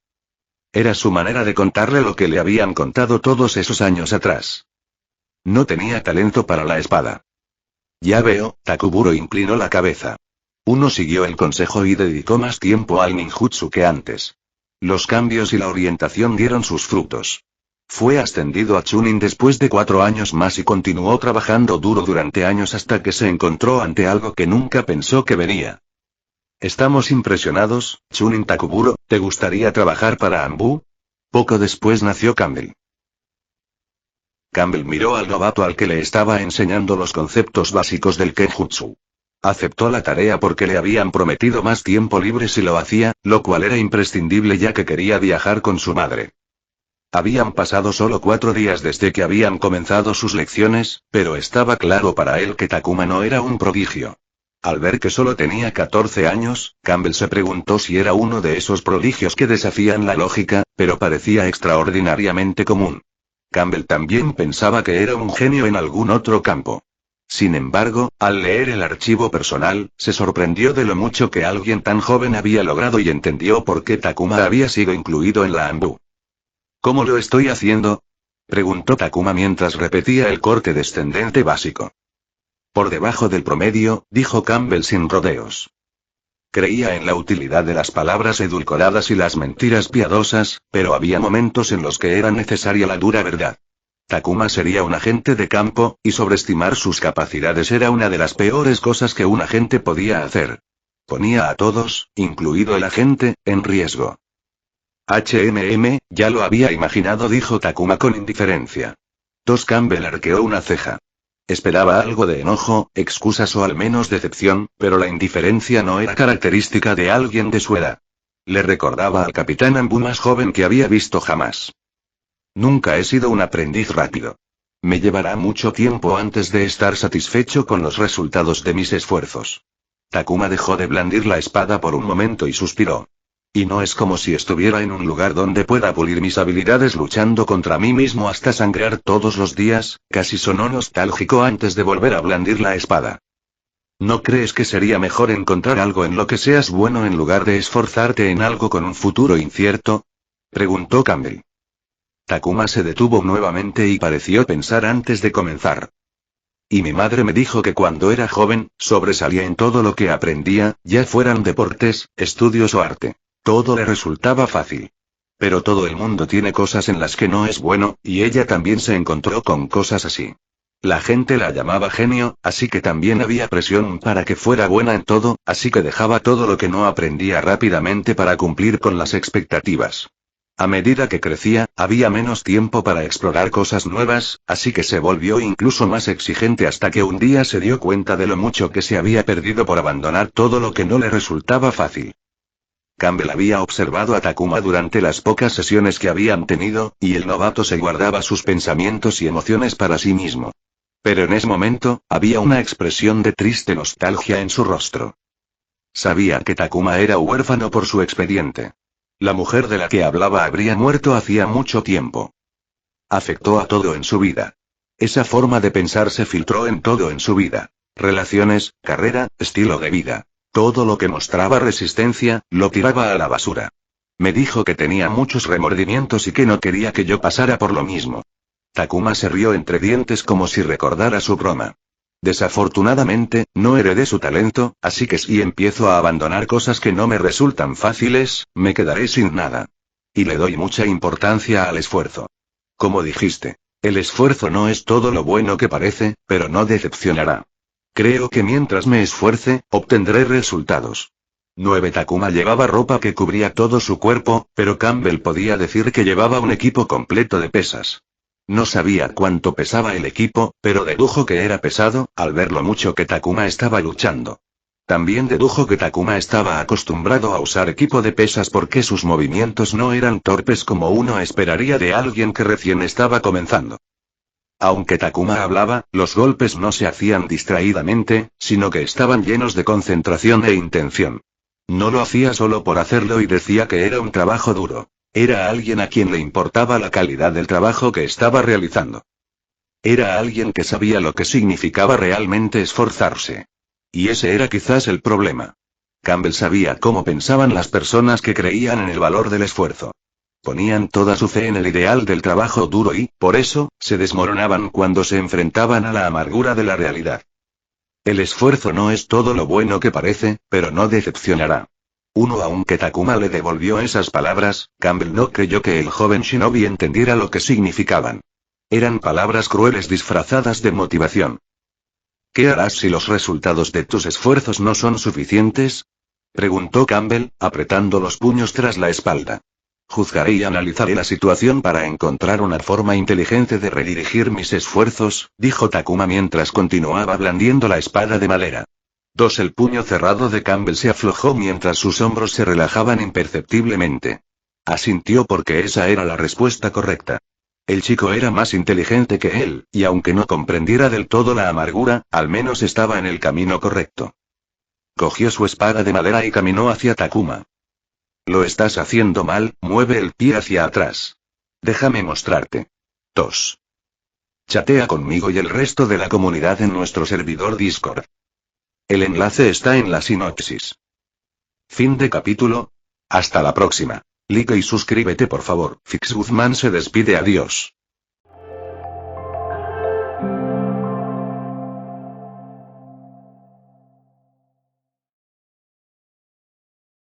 Era su manera de contarle lo que le habían contado todos esos años atrás. No tenía talento para la espada. Ya veo, Takuburo inclinó la cabeza. Uno siguió el consejo y dedicó más tiempo al ninjutsu que antes. Los cambios y la orientación dieron sus frutos. Fue ascendido a Chunin después de 4 años más y continuó trabajando duro durante años hasta que se encontró ante algo que nunca pensó que vería. Estamos impresionados, Chunin Takuburo, ¿te gustaría trabajar para Anbu? Poco después nació Campbell. Campbell miró al novato al que le estaba enseñando los conceptos básicos del Kenjutsu. Aceptó la tarea porque le habían prometido más tiempo libre si lo hacía, lo cual era imprescindible ya que quería viajar con su madre. Habían pasado solo 4 días desde que habían comenzado sus lecciones, pero estaba claro para él que Takuma no era un prodigio. Al ver que solo tenía 14 años, Campbell se preguntó si era uno de esos prodigios que desafían la lógica, pero parecía extraordinariamente común. Campbell también pensaba que era un genio en algún otro campo. Sin embargo, al leer el archivo personal, se sorprendió de lo mucho que alguien tan joven había logrado y entendió por qué Takuma había sido incluido en la ANBU. ¿Cómo lo estoy haciendo?, preguntó Takuma mientras repetía el corte descendente básico. Por debajo del promedio, dijo Campbell sin rodeos. Creía en la utilidad de las palabras edulcoradas y las mentiras piadosas, pero había momentos en los que era necesaria la dura verdad. Takuma sería un agente de campo, y sobreestimar sus capacidades era una de las peores cosas que un agente podía hacer. Ponía a todos, incluido el agente, en riesgo. Ya lo había imaginado, dijo Takuma con indiferencia. Campbell arqueó una ceja. Esperaba algo de enojo, excusas o al menos decepción, pero la indiferencia no era característica de alguien de su edad. Le recordaba al capitán ANBU más joven que había visto jamás. Nunca he sido un aprendiz rápido. Me llevará mucho tiempo antes de estar satisfecho con los resultados de mis esfuerzos. Takuma dejó de blandir la espada por un momento y suspiró. Y no es como si estuviera en un lugar donde pueda pulir mis habilidades luchando contra mí mismo hasta sangrar todos los días. Casi sonó nostálgico antes de volver a blandir la espada. ¿No crees que sería mejor encontrar algo en lo que seas bueno en lugar de esforzarte en algo con un futuro incierto?, preguntó Campbell. Takuma se detuvo nuevamente y pareció pensar antes de comenzar. Y mi madre me dijo que cuando era joven, sobresalía en todo lo que aprendía, ya fueran deportes, estudios o arte. Todo le resultaba fácil. Pero todo el mundo tiene cosas en las que no es bueno, y ella también se encontró con cosas así. La gente la llamaba genio, así que también había presión para que fuera buena en todo, así que dejaba todo lo que no aprendía rápidamente para cumplir con las expectativas. A medida que crecía, había menos tiempo para explorar cosas nuevas, así que se volvió incluso más exigente hasta que un día se dio cuenta de lo mucho que se había perdido por abandonar todo lo que no le resultaba fácil. Campbell había observado a Takuma durante las pocas sesiones que habían tenido, y el novato se guardaba sus pensamientos y emociones para sí mismo. Pero en ese momento, había una expresión de triste nostalgia en su rostro. Sabía que Takuma era huérfano por su expediente. La mujer de la que hablaba habría muerto hacía mucho tiempo. Afectó a todo en su vida. Esa forma de pensar se filtró en todo en su vida. Relaciones, carrera, estilo de vida. Todo lo que mostraba resistencia, lo tiraba a la basura. Me dijo que tenía muchos remordimientos y que no quería que yo pasara por lo mismo. Takuma se rió entre dientes como si recordara su broma. Desafortunadamente, no heredé su talento, así que si empiezo a abandonar cosas que no me resultan fáciles, me quedaré sin nada. Y le doy mucha importancia al esfuerzo. Como dijiste, el esfuerzo no es todo lo bueno que parece, pero no decepcionará. Creo que mientras me esfuerce, obtendré resultados. 9 Takuma llevaba ropa que cubría todo su cuerpo, pero Campbell podía decir que llevaba un equipo completo de pesas. No sabía cuánto pesaba el equipo, pero dedujo que era pesado, al ver lo mucho que Takuma estaba luchando. También dedujo que Takuma estaba acostumbrado a usar equipo de pesas porque sus movimientos no eran torpes como uno esperaría de alguien que recién estaba comenzando. Aunque Takuma hablaba, los golpes no se hacían distraídamente, sino que estaban llenos de concentración e intención. No lo hacía solo por hacerlo y decía que era un trabajo duro. Era alguien a quien le importaba la calidad del trabajo que estaba realizando. Era alguien que sabía lo que significaba realmente esforzarse. Y ese era quizás el problema. Campbell sabía cómo pensaban las personas que creían en el valor del esfuerzo. Ponían toda su fe en el ideal del trabajo duro y, por eso, se desmoronaban cuando se enfrentaban a la amargura de la realidad. El esfuerzo no es todo lo bueno que parece, pero no decepcionará. Aunque Takuma le devolvió esas palabras, Campbell no creyó que el joven shinobi entendiera lo que significaban. Eran palabras crueles disfrazadas de motivación. ¿Qué harás si los resultados de tus esfuerzos no son suficientes?, preguntó Campbell, apretando los puños tras la espalda. Juzgaré y analizaré la situación para encontrar una forma inteligente de redirigir mis esfuerzos, dijo Takuma mientras continuaba blandiendo la espada de madera. El puño cerrado de Campbell se aflojó mientras sus hombros se relajaban imperceptiblemente. Asintió porque esa era la respuesta correcta. El chico era más inteligente que él, y aunque no comprendiera del todo la amargura, al menos estaba en el camino correcto. Cogió su espada de madera y caminó hacia Takuma. Lo estás haciendo mal, mueve el pie hacia atrás. Déjame mostrarte. Chatea conmigo y el resto de la comunidad en nuestro servidor Discord. El enlace está en la sinopsis. Fin de capítulo. Hasta la próxima. Like y suscríbete por favor. Fix Guzmán se despide, adiós.